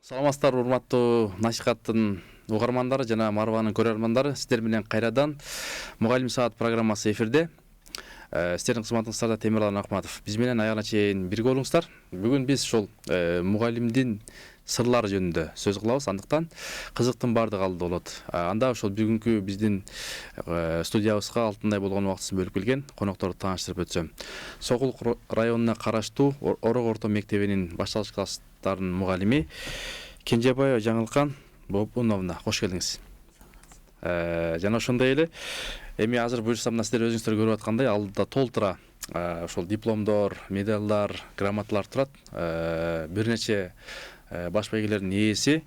Саламатсыздар, урматтуу Насихаттын угармандары жана Марванын көрөрмандары. Сиздер менен кайрадан Мугалим саат программасы эфирде. Сиздердин кызматыңыздарда Темирлан Акматов. Биз менен аягына чейин бирге болуңуздар. Бүгүн биз ошол мугалимдин сырлары жөнүндө сөз кылабыз. Андыктан кызыктын баардыгы алда болот. Анда ошол бүгүнкү биздин студиябызга алтындай болгон убактысын бөлүп келген конокторду тааныштырып өтсөм. Сокулук районуна караштуу Орог орто мектебинин башталгыч класстарынын мугалими Кенжебаева Жаңылкан Бобуновна, кош келдиңиз. Жана ошондой эле эми азыр буюрса мына сиздер өзүңүздөр көрүп аткандай алдыда толтура ошол дипломдор, медалдар, грамоталар турат. Бир нече баш байгелердин ээси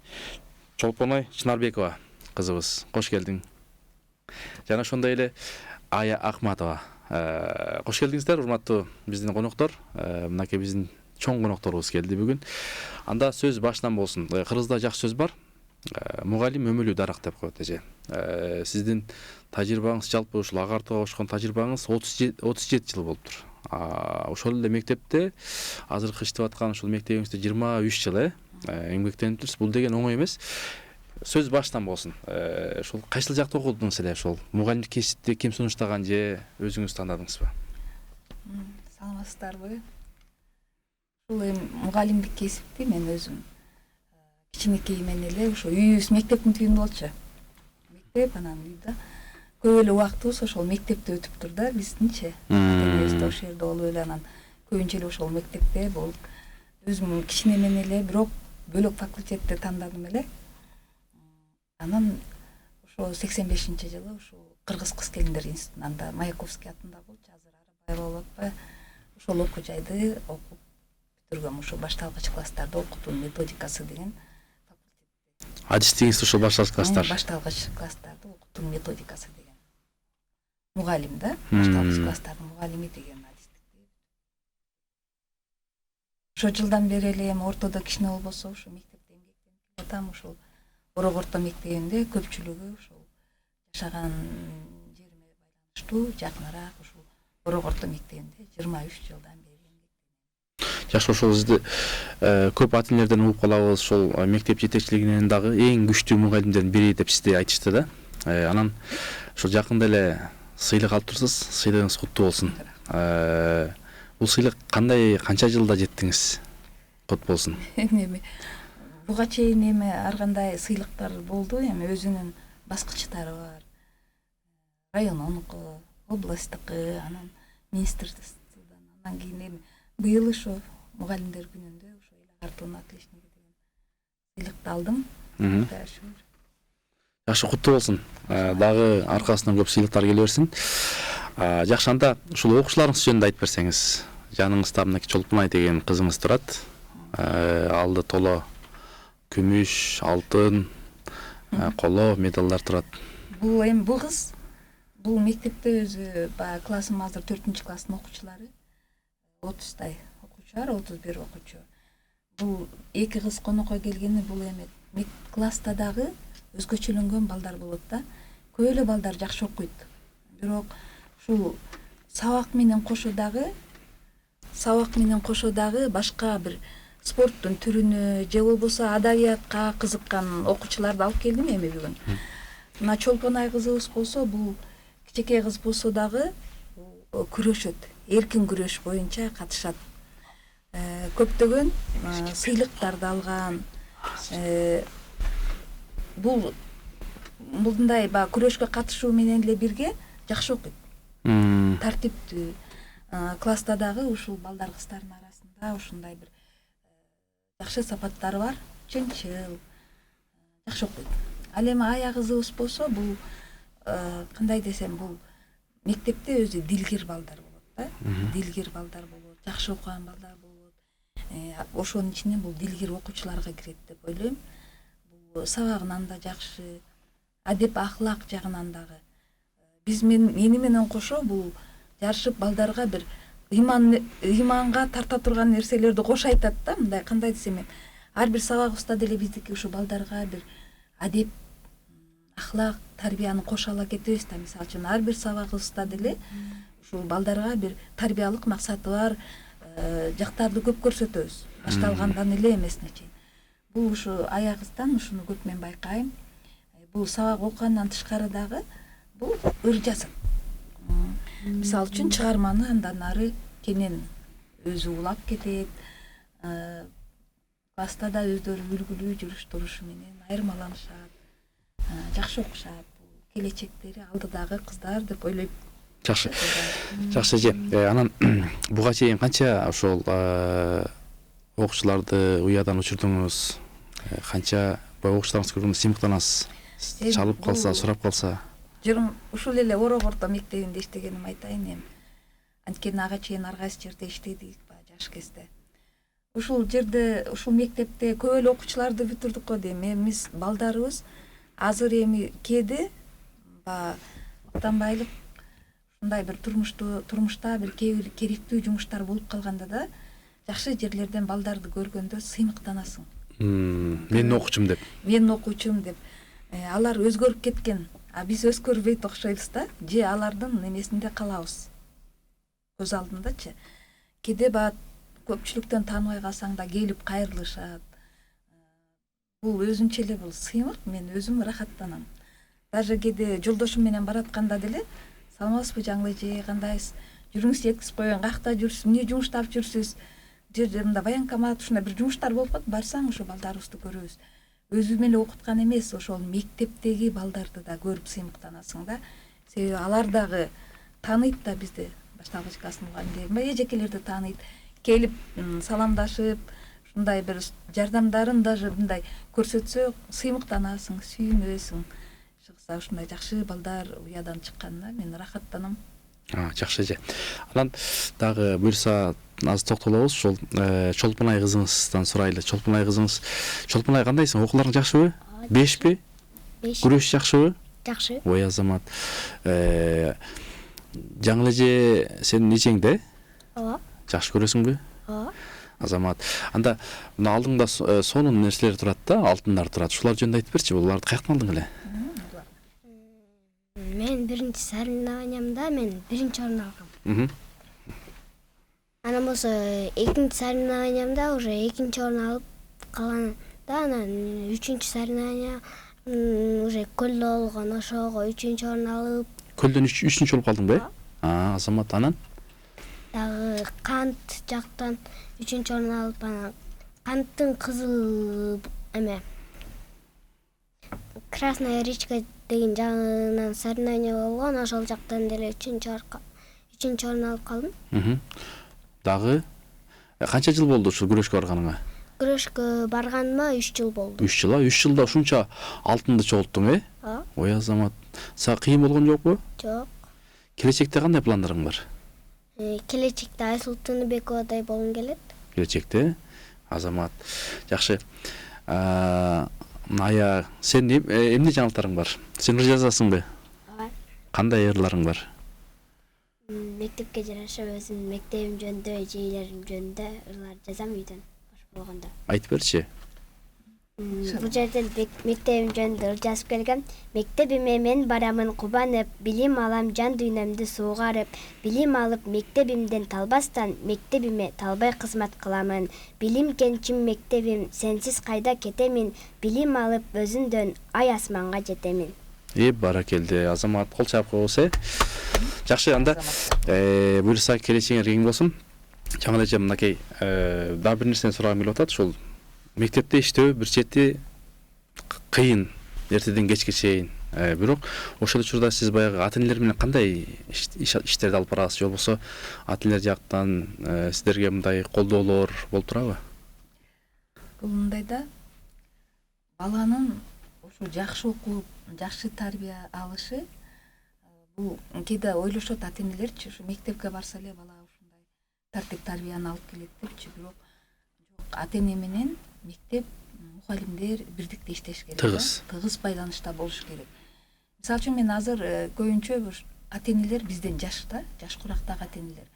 Чолпоной Чынарбекова кызыбыз, кош келдиң. Жана ошондой эле Ая Акматова. Кош келдиңиздер, урматтуу биздин коноктор. Мынакей биздин чоң конокторубуз келди бүгүн. Анда сөз башынан болсун. Кыргызда жакшы сөз бар. Мугалим өмүлүү дарак деп коет эже. Сиздин тажрыйбаңыз, жалпы ушул агартууга кошкон тажрыйбаңыз 37 жыл болуптур. Ошол эле мектепте азыркы иштеп аткан ушул мектебиңизде 23 жыл эмгектениптирсиз. Бул деген оңой эмес. Сөз баштан болсун. Ушул кайсыл жакта окудуңуз эле? Ошол мугалимдик кесипти ким сунуштаган же өзүңүз тандадыңызбы? Саламатсыздарбы? Ушул мугалимдик кесипти мен өзүм кичинекейимен эле ошо үйүбүз мектептин түбүндө болчу. Мектеп анан үйдө көп эле убактыбыз ошол мектепте өтүптүр да биздинчи. Ошол жерде болуп эле анан көбүнчө эле ошол мектепте болуп өзүм кичинемен эле бирок бөлөк факультетти тандадым эле. Анан ошо 85-жылы ушул Кыргыз кыз келиндер институтунда анда Маяковский атында болчу, азыр Арабаева болуп атпайбы? Ошол окуу жайды окуп бүтүргөм. Ошо башталгыч класстарда окутуу методикасы деген факультет. Адистигиңиз ошол башталгыч класстар. Башталгыч класстарда окутуу методикасы деген мугалим да, башталгыч класстардын мугалими деген адистикти. Ошо жылдан бери эле эми ортодо кичине болбосо ошо мектепте эмгектенип атам. Ошол Орог орто мектебинде көпчүлүгү ошол жашаган жериме байланыштуу жакыныраак ушул Орог орто мектебинде 23 жылдан бери эмгектенем. Жакшы, ошол сизди көп ата энелерден угуп калабыз, ошол мектеп жетекчилигинен дагы эң күчтүү мугалимдердин бири деп сизди айтышты да. Анан ошол жакында эле сыйлык алып турсуз. Сыйлыгыңыз куттуу болсун. Бул сыйлык канча жылда жеттиңиз? Кут болсун. Эми буга чейин эми ар кандай сыйлыктар болду, эми өзүнүн баскычтары бар. Районунку, областтыкы, анан министрликтен, анан кийин эми быйыл ошо мугалимдер күнүндө ошо эл агартуунун отличниги деген сыйлыкты алдым. Жакшы, куттуу болсун. Дагы аркасынан көп сыйлыктар келе берсин. Жакшы, анда ушул окуучуларыңыз жөнүндө айтып берсеңиз. Жаныңызда мынакей Чолпонай деген кызыңыз турат. Алды толо күмүш, алтын, коло медалдар турат. Бул кыз бул мектепте өзү баягы классым азыр 4-класстын окуучулары 30 окуучу бар, 31 окуучу. Бул эки кыз конокко келгени бул эми класста дагы өзгөчөлөнгөн балдар болот да. Көп эле балдар жакшы окуйт. Бирок ушул сабак менен кошо дагы башка бир спорттун түрүнө же болбосо адабиятка кызыккан окуучуларды алып келдим эми бүгүн. Мына Чолпонай кызыбыз болсо бул кичинекей кыз болсо дагы күрөшөт. Эркин күрөш боюнча катышат. Көптөгөн сыйлыктарды алган. Бул мындай күрөшкө катышуу менен эле бирге жакшы окуйт. Тартиптүү. Класста дагы ушул балдар кыздардын арасында ушундай бир жакшы сапаттары бар, чынчыл, жакшы окуйт. Ал эми Ая кызыбыз болсо бул кандай десем, бул мектепте өзү дилгир балдар болот да. Дилгир балдар болот, жакшы окуган балдар болот. Ошонун ичинен бул дилгир окуучуларга кирет деп ойлойм. Бул сабагынан да жакшы, адеп ахлак жагынан дагы. Мени менен кошо бул жарышып балдарга бир ыйманга тарта турган нерселерди кошо айтат да. Мындай кандай десем, ар бир сабагыбызда деле биздики ушу балдарга бир адеп, ахлак, тарбияны кошо ала кетебиз да. Мисалы үчүн ар бир сабагыбызда деле ушул балдарга бир тарбиялык максаты бар жактарды көп көрсөтөбүз. Башталгандан эле эмесине чейин. бул ушу аягыбыздан ушуну көп мен байкайм. Бул сабак окугандан тышкары дагы бул ыр жазат. Мисалы үчүн чыгарманы андан ары кенен өзү улап кетет. Класста да өздөрү үлгүлүү жүрүш турушу менен айырмаланышат, жакшы окушат. Келечектери алдыдагы кыздар деп ойлойм. Жакшы. Жакшы эже. Анан буга чейин канча ошол окуучуларды уядан учурдуңуз? Канча окуучуларыңыз көргөндө сыймыктанасыз? Чалып калса, сурап калса? Ушул эле Орок орто мектебинде иштегеним айтайын эми. Анткени ага чейин ар кайсы жерде иштедик жаш кезде. Ушул жерде, ушул мектепте көп эле окуучуларды бүтүрдүк го дейм. Эмиз балдарыбыз азыр эми кээде атанбайлык ушундай бир турмушта бир кээ бир керектүү жумуштар болуп калганда да жакшы жерлерден балдарды көргөндө сыймыктанасың. Менин окуучум деп. Менин окуучум деп. Алар өзгөрүп кеткен, биз өзгөрбөйт окшойбуз да, же алардын немесинде калабыз. Көз алдындачы. Кээде көпчүлүктөн тааныбай калсаң да келип кайрылышат. Бул өзүнчө эле бул сыймык, мен өзүм рахаттанам. Даже кээде жолдошум менен баратканда деле, саламатсызбы жаңылы эже, кандайсыз? Жүрүңүз жеткизип коеюн, каякта жүрсүз, эмне жумуштап жүрсүз? Жерде военкомат ушундай бир жумуштар болуп калат, барсаң ошо балдарыбызды көрөбүз. Өзүм эле окуткан эмес, ошол мектептеги балдарды да көрүп сыймыктанасың да. Себеби алар дагы тааныйт да бизди, башталгыч класстын мугалимдерин, эжекелерди тааныйт. Келип саламдашып, ушундай бир жардамдарын даже мындай көрсөтсө сыймыктанасың, сүйүнөсүң. Чыкса ушундай жакшы балдар уядан чыкканына мен рахаттанам. Жакшы эже. Анан дагы буюрса аз токтолобуз, ошол Чолпунай кызыңыздан сурайлы. Чолпунай кызыңыз, Чолпунай кандайсың? Окууларың жакшыбы? 5пи? 5. Күрөш жакшыбы? Жакшы. Ой Азамат. Жаңылы эже сенин эжең Ооба. Жакшы көрөсүңбү? Ооба. Азамат. Анда мына алдыңда сонун нерселер турат да, алтындар турат. Ушулар жөнүндө айтып берчи, буларды каяктан алдың эле? Мен биринчи соревнованиямда мен биринчи орун алгам. Анан болсо экинчи соревнованиямда уже экинчи орун алып калганда, анан үчүнчү соревнования уже көлдө болгон, ошого үчүнчү орун алып. Көлдөн үчүнчү болуп калдың бе? Азамат, анан? Дагы кант жактан үчүнчү орун алып, анан канттын кызыл Красная речка деген жагынан соревнование болгон, ошол жактан деле үчүнчү орун алып калдым. Дагы канча жыл болду ушул күрөшкө барганыңа? Күрөшкө барганыма 3 жыл болду. 3 жыл, 3 жылда ушунча алтынды чогулттуң, Ой Азамат, сага кыйын болгон жокпу? Жок. Келечекте кандай пландарың бар? Келечекте Айсулуу Тыныбековадай болгум келет. Келечекте Азамат. Жакшы. Ая, сен эмне жаңылыктарың бар? Сен ыр жазасыңбы? Ооба. Кандай ырларың бар? Мектепке жараша өзүмдүн мектебим жөнүндө, эжейлерим жөнүндө ырлар жазам үйдөн бош болгондо. Айтып берчи. Бул жерде мектебим жөнүндө ыр жазып келгем. Мектебиме мен барамын кубанып, билим алам жан дүйнөмдү суугарып, билим алып мектебимден талбастан, мектебиме талбай кызмат кыламын. Билим кенчим мектебим, сенсиз кайда кетемин, билим алып өзүндөн ай асманга жетемин. Баракелде, Азамат, кол чаап коебуз, Жакшы, анда буюрса келечегиңер кең болсун. Жаңы эже мынакей дагы бир нерсени сурагым келип атат. Ошол мектепте иштөө бир чети кыйын, эртеден кечке чейин. Бирок ошол учурда сиз баягы ата-энелер менен кандай иштерди алып барасыз? Же болбосо ата-энелер жактан сиздерге мындай колдоолор болуп турабы? Бул мындай да, баланын ушу жакшы окуп, жакшы тарбия алышы, бул кээде ойлошот ата-энелерчи, ушу мектепке барса эле бала ушундай тартип тарбияны алып келет депчи, бирок жок, ата-эне менен мектеп, мугалимдер бирдикте иштеш керек. Тыгыз байланышта болуш керек. Мисалы үчүн мен азыр көбүнчө ата-энелер бизден жаш курактагы ата-энелер.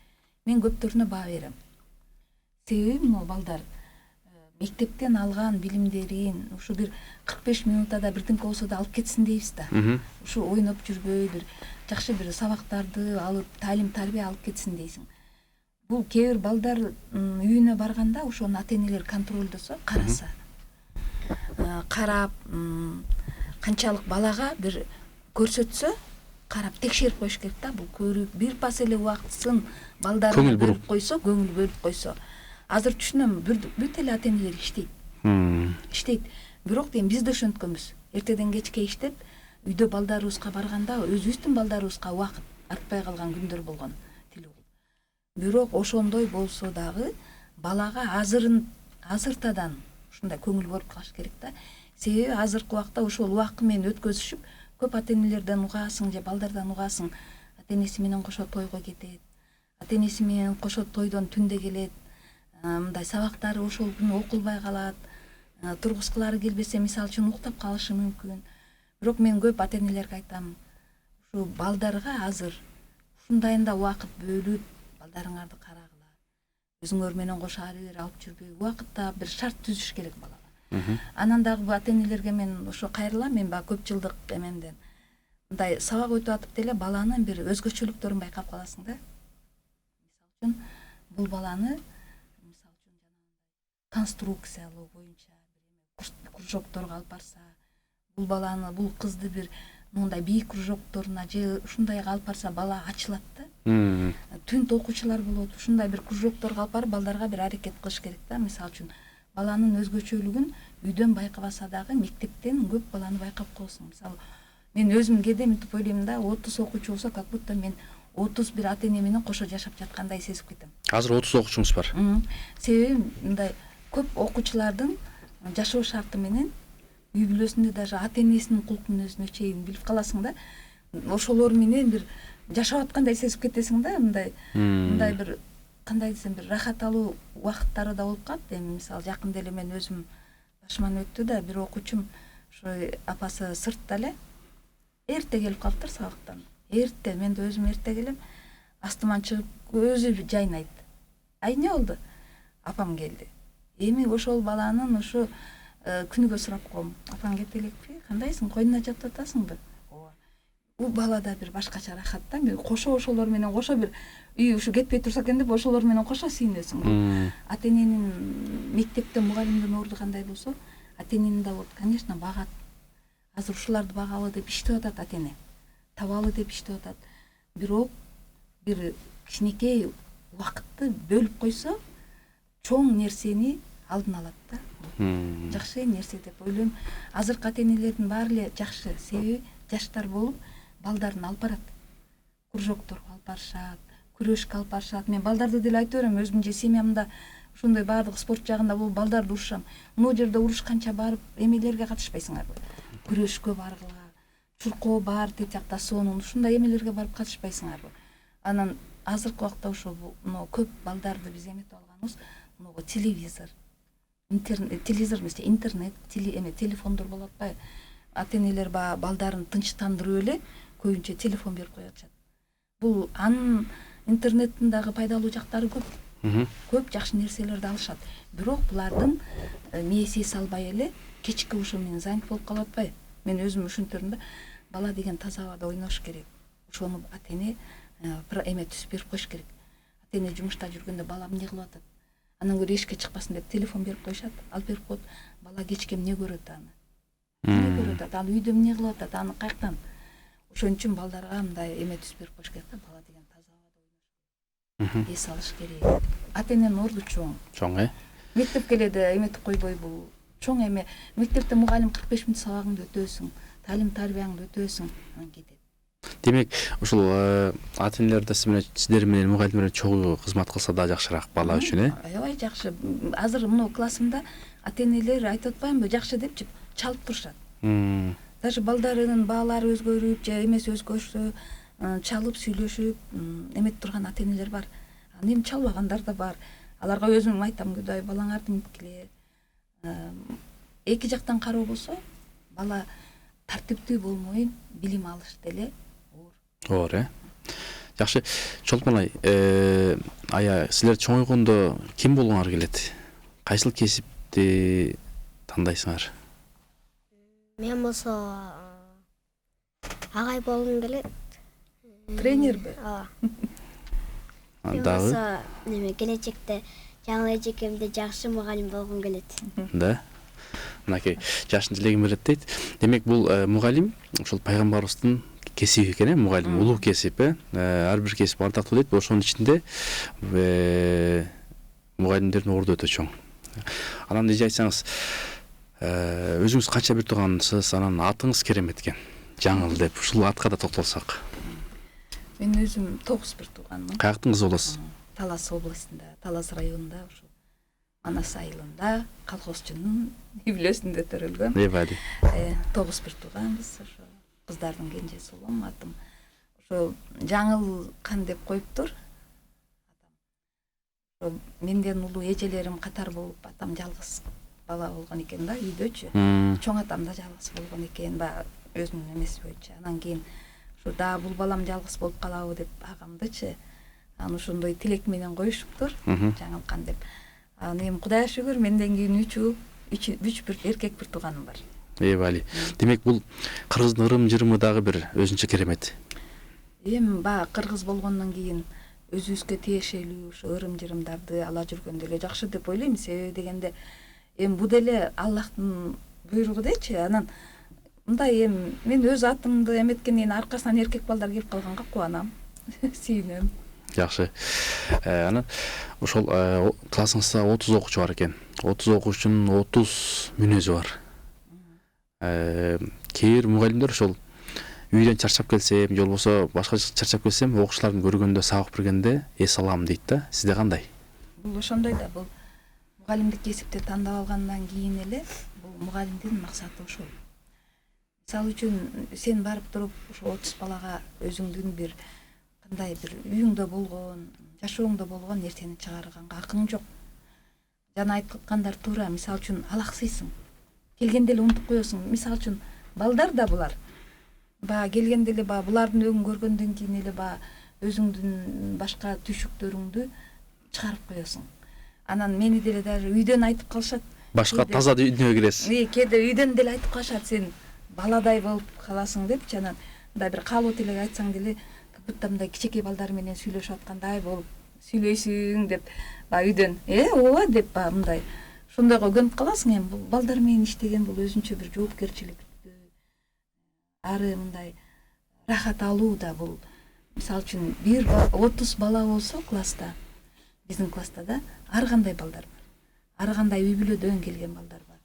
Мен көптөрүнө баа берем. Себеби могу балдар мектептен алган билимдерин ушу бир 45 минутада бирдинке болсо да алып кетсин дейбиз да. Ушу ойноп жүрбөй бир жакшы бир сабактарды алып, таалим тарбия алып кетсин дейсиң. Бул кээ бир балдар үйүнө барганда ошону ата-энелер контролдосо, караса. карап канчалык балага бир көрсөтсө карап текшерип коюш керек да. Бул көрүп бир пас эле убактысын балдарына бөлүп койсо, көңүл бөлүп койсо. Азыр түшүнөм, бүт эле ата энелер иштейт. Бирок дейм биз да ошенткөнбүз. Эртеден кечке иштеп, үйдө балдарыбызга барганда өзүбүздүн балдарыбызга убакыт артпай калган күндөр болгон. Бирок ошондой болсо дагы балага азыртадан ушундай көңүл бөлүп калыш керек да. Себеби азыркы убакта ошол убакыт менен өткөзүшүп, көп ата энелерден угаасың же балдардан угаасың, ата энеси менен кошо тойго кетет. Ата энеси менен кошо тойдон түндө келет. Мындай сабактары ошол күнү окулбай калат. Тургускулары келбесе, мисалы үчүн уктап калышы мүмкүн. Бирок мен көп ата энелерге айтам, ушу балдарга азыр ушундайында убакыт бөлүп, балдарыңарды карагыла. Өзүңөр менен кошо ары бери алып жүрбөй, убакытта бир шарт түзүш керек балага. Анан дагы бу ата энелерге мен ошо кайрылам, мен баягы көп жылдык эмемден. Мындай сабак өтүп атып деле баланын бир өзгөчөлүктөрүн байкап каласың да. Мисалы үчүн бул баланы мисалы үчүн конструкциялоо боюнча кружокторго алып барса, бул баланы, бул кызды бир мындай бийик кружокторуна же ушундайга алып барса, бала ачылат да. Түнт окуучулар болот. Ушундай бир кружокторго алып барып, балдарга бир аракет кылыш керек да. Мисалы үчүн баланын өзгөчөлүгүн үйдөн байкабаса дагы мектептен көп баланы байкап коесуң. Мисалы, мен өзүм кээде мынтип ойлойм да, 30 окуучу болсо, как будто мен 31 ата эне менен кошо жашап жаткандай сезип кетем. Азыр 30 окуучуңуз бар. Себеби мындай көп окуучулардын жашоо шарты менен үй бүлөсүндө даже ата энесинин кулк мүнөзүнө чейин билип каласың да. Ошолор менен бир жашап аткандай сезип кетесиң да. Мындай бир кандай десем, бир рахат алуу убакыттары да болуп калат. Эми мисалы жакында эле мен өзүм башыман өттү да, бир окуучум ошо апасы сыртта эле эрте келип калыптыр сабактан. Эрте, мен да өзүм эрте келем. Астыман чыгып өзү жайнайт. Ай эмне болду? Апам келди. Эми ошол баланын ошо күнүгө сурап коем. Апаң кете элекпи? Кандайсың? Койнуна жатып атасыңбы? Ооба. Бул балада бир башкача рахат да. Мен кошо ошолор менен кошо бир үй ушу кетпей турса экен деп ошолор менен кошо сүйүнөсүң. Ата эненин мектепте мугалимдин орду кандай болсо, ата эненин да болот. Конечно, багат. Азыр ушуларды багалы деп иштеп атат ата эне. Табалы деп иштеп атат. Бирок бир кичинекей убакытты бөлүп койсо, чоң нерсени алдын алат да. Жакшы нерсе деп ойлойм. Азыркы ата энелердин баары эле жакшы, себеби жаштар болуп балдарын алып барат. Кружокторго алып барышат, күрөшкө алып барышат. Мен балдарды деле айтып берем, өзүмдүн же семьямда ошондой баардык спорт жагында болуп балдарды урушам. Могу жерде урушканча барып эмелерге катышпайсыңарбы? Күрөшкө баргыла, чуркоо бар дейт жакта сонун, ушундай эмелерге барып катышпайсыңарбы? Анан азыркы убакта ошо көп балдарды биз эметип алганыбыз могу телевизор, телевизор эмес, интернет, телефондор болуп атпайбы? Ата энелер балдарын тынчтандырып эле көбүнчө телефон берип коюп атышат. Бул анын интернеттин дагы пайдалуу жактары көп. Көп жакшы нерселерди алышат. Бирок булардын мээси салбай эле кечки ошо менен занят болуп калып атпайбы? Мен өзүм ушинтерим да, бала деген таза абада ойнош керек. Ошону ата эне эме түзүп берип коюш керек. Ата эне жумушта жүргөндө бала эмне кылып атат? Анан көрө эшикке чыкпасын деп телефон берип коюшат. Алып берип коет. Бала кечке эмне көрөт аны? Эмне көрөт ата? Ал үйдө эмне кылып атат? Аны каяктан? Ошон үчүн балдарга мындай эме түзүп берип коюш керек да. Бала деген таза абада ойнош керек. Эс алыш керек. Ата эненин орду чоң. Чоң, Мектепке эле да эметип койбойбу? Чоң эме. Мектепте мугалим 45 мүнөт сабагыңды өтөсүң, талим тарбияңды өтөсүң, анан кетет. Демек, ушул ата энелер да сиздер менен мугалимдер чогуу кызмат кылса да жакшыраак бала үчүн, Аябай жакшы. Азыр мына классымда ата энелер айтып атпаймынбы, жакшы депчи чалып турушат. Даже балдарынын баалары өзгөрүп же эмес өзгөрсө, чалып сүйлөшүп эметип турган ата энелер бар. Эми чалбагандар да бар. Аларга өзүм айтам, Кудай балаңарды минткиле. Эки жактан кароо болсо, бала тартиптүү болмой билим алыш деле оор. Жакшы. Чолпон ая, силер чоңойгондо ким болгоңар келет? Кайсыл кесипти тандайсыңар? Мен болсо агай болгум келет. Тренерби? Мен болсо келечекте жаңы эжекемде жакшы мугалим болгум келет. Да? мынакей жашын тилегим келет дейт. Демек бул мугалим ошол пайгамбарыбыздын кесиби экен, мугалим улуу кесип, ар бир кесип ардактуу дейт. Ошонун ичинде мугалимдердин орду өтө чоң. Анан эже айтсаңыз, өзүңүз канча бир туугансыз, анан атыңыз керемет экен. Жаңыл деп, ушул атка да токтолсок. Мен өзүм 9 бир тууганмын. Каяктын кызы болосуз? Талас областында, Талас районунда, ошо Манас айылында колхозчунун үй бүлөсүндө төрөлгөм. Эбали. 9 бир тууганбыз, ошо кыздардын кенжеси улам. Атым ошо Жаңыл кан деп коюптур. Ошо менден улуу эжелерим катар болуп, атам жалгыз бала болгон экен да, үйдөчү. Чоң атам да жалгыз болгон экен, баягы өзүнүн эмеси боюнча. Анан кийин ушу да бул балам жалгыз болуп калабы деп агамдычы аны ошондой тилек менен коюшуптур, Жаңыл кан деп. Анан эми Кудайга шүгүр, менден кийин 3 бир эркек бир тууганым бар. Эбали. Демек бул кыргыздын ырым-жырымы дагы бир өзүнчө керемет. Эми баягы кыргыз болгондон кийин өзүбүзгө тиешелүү ушу ырым-жырымдарды ала жүргөн деле жакшы деп ойлойм. Себеби дегенде эми бул деле Аллахтын буйругу дечи. Анан мындай эми мен өз атымды эметкенден аркасынан эркек балдар келип калганга кубанам, сүйүнөм. Жакшы. Анан ошол классыңызда 30 окуучу бар экен. 30 окуучунун 30 мүнөзү бар. Кээ бир мугалимдер ошол үйдөн чарчап келсем, же болбосо башка чарчап келсем, окуучулардын көргөндө, сабак бергенде эс алам дейт да. Сизде кандай? Бул ошондой да, бул мугалимдик кесипти тандап алгандан кийин эле бул мугалимдин максаты ошол. Мисалы үчүн сен барып туруп ошо 30 балага өзүңдүн бир кандай бир үйүңдө болгон, жашооңдо болгон нерсени чыгарганга акың жок. Жана айткандар туура. Мисалы үчүн алаксыйсың. Келгенде эле унутуп коесуң. Мисалы үчүн балдар да булар. Келгенде эле булардын өгүн көргөндөн кийин эле өзүңдүн башка түйшүктөрүңдү чыгарып коесуң. Анан мени деле даже үйдөн айтып калышат. Башка таза дүйнөгө киресиз. Кээде үйдөн деле айтып калышат, сен баладай болуп каласың депчи. Анан мындай бир калуу тилек айтсаң деле будто мындай кичинекей балдар менен сүйлөшүп аткандай болуп сүйлөйсүң деп үйдөн ооба деп мындай ошондойго көнүп каласың. Эми бул балдар менен иштеген бул өзүнчө бир жоопкерчиликтүү, ары мындай рахат алуу да бул. Мисалы үчүн 30 бала болсо класста, биздин класста да ар кандай балдар бар. Ар кандай үй бүлөдөн келген балдар бар.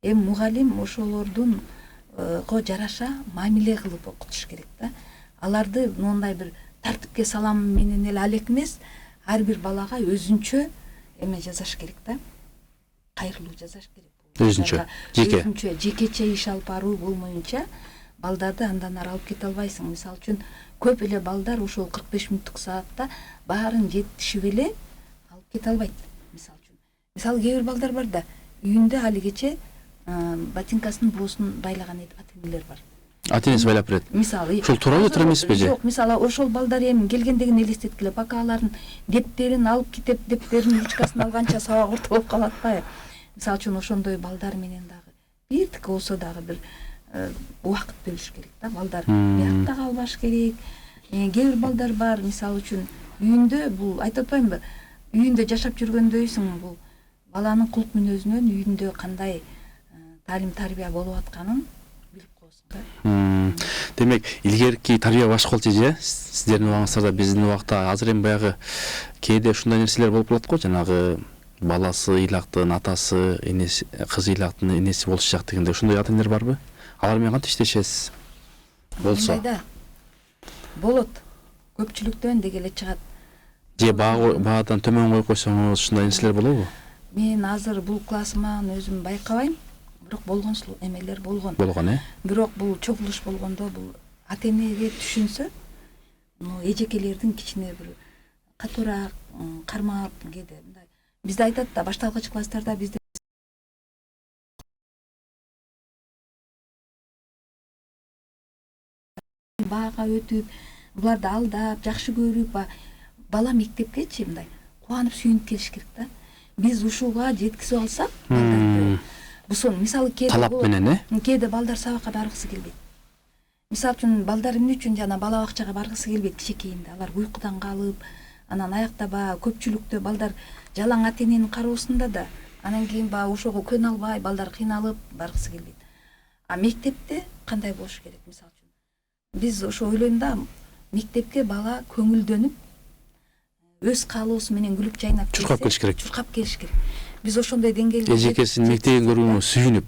Эми мугалим ошолордун жараша мамиле кылып окутуш керек да. Аларды мындай бир тартипке салам менен эле алек эмес, ар бир балага өзүнчө эме жазаш керек да. Кайрылуу жазаш керек. Өзүнчө жекече иш алып баруу болмоюнча балдарды андан ары алып кете албайсың. Мисалы үчүн көп эле балдар ошол 45 мүнөттүк саатта баарын жетишип эле алып кете албайт. Мисалы үчүн. Мисалы кээ бир балдар бар да, үйүндө алигече ботинкасынын боосун байлаган ата-энелер бар. Ата-энеси байлап берет. Мисалы, ошол тууралуу туура эмеспи же? Жок, мисалы ошол балдар эми келгендегин элестеткиле, пока алардын дептерин алып кетип, дептерин ручкасын алганча сабак ортолуп калат да. Мисалы үчүн ошондой балдар менен дагы биртик болсо дагы бир убакыт бөлүш керек да. Балдар биякта калбаш керек. Кээ бир балдар бар, мисалы үчүн үйүндө бул айтып атпаймынбы? Үйүндө жашап жүргөндөйсүң, бул баланын кулк мүнөзүнөн үйүндө кандай талим тарбия болуп атканын билип коесуң да. Демек, илгерки тарбия башка болчу же, сиздердин убагыңызда, биздин убакта азыр эми баягы кээде ушундай нерселер болуп калат го, жанагы баласы ыйлактын атасы, энеси, кызы ыйлактын энеси болушак дегенде ошондой ата-энелер барбы? Алар менен кантип иштешесиз? Болсо. Болот. Көпчүлүктөн деги эле чыгат. Же баадан төмөн коюп койсоңуз ушундай нерселер болобу? Мен азыр бул классыман өзүм байкабайм. Бирок болгон эмелер болгон. Болгон, Бирок бул чогулуш болгондо бул ата-энеге түшүнсө, эжекелердин кичине бир катуураак кармап кээде мындай. Бизде айтат да, башталгыч класстарда бизде баага өтүп, буларды алдап, жакшы көрүп, бала мектепкечи мындай кубанып сүйүнүп келиш керек да. Биз ушуга жеткизип алсак, балдарды бусон, мисалы кээде талап менен, кээде балдар сабакка баргысы келбейт. Мисалы үчүн балдар эмне үчүн жана бала бакчага баргысы келбейт кичекейинде. Алар уйкудан калып, анан аякта көпчүлүктө балдар жалаң ата-эненин кароосунда да, Анан кийин баягы ошого көнө албай балдар кыйналып баргысы келбейт. А мектепте кандай болуш керек? Мисалы үчүн биз ошо ойлойм да, мектепке бала көңүлдөнүп өз каалоосу менен күлүп жайнап Чуркап келиш керек. Чуркап келиш керек. Биз ошондой деңгээлде Эжекесинин мектебин көргөнгө сүйүнүп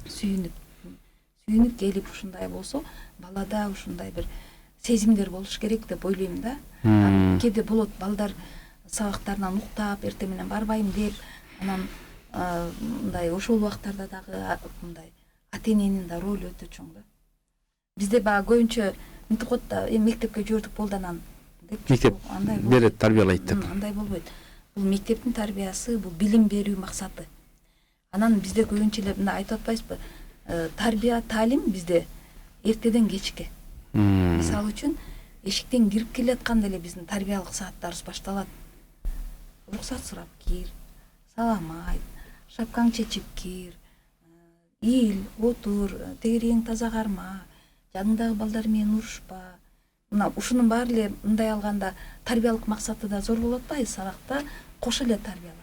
келип ушундай болсо, балада ушундай бир сезимдер болуш керек деп ойлойм да. Кээде болот балдар сабактарынан уктап, эртең менен барбайм деп, анан мындай ошол убактарда дагы мындай ата-эненин да ролу өтө чоң да. Бизде баягы көбүнчө мынтип коет да, мектепке жибердик болду анан деп. Мектеп берет, тарбиялайт деп. Андай болбойт. Бул мектептин тарбиясы, бул билим берүү максаты. Анан бизде көбүнчө эле мындай айтып атпайсызбы? Тарбия, таалим бизде эртеден кечке. Мисалы үчүн, эшиктен кирип келатканда эле биздин тарбиялык сааттарыбыз башталат. Уруксат сурап кир, салам айт, шапкаң чечип кир, ил, отур, тегерегиң таза карма, жаныңдагы балдар менен урушпа. Мына ушунун баары эле мындай алганда тарбиялык максаты да зор болуп атпайбы, сабакта кошо эле тарбияланат.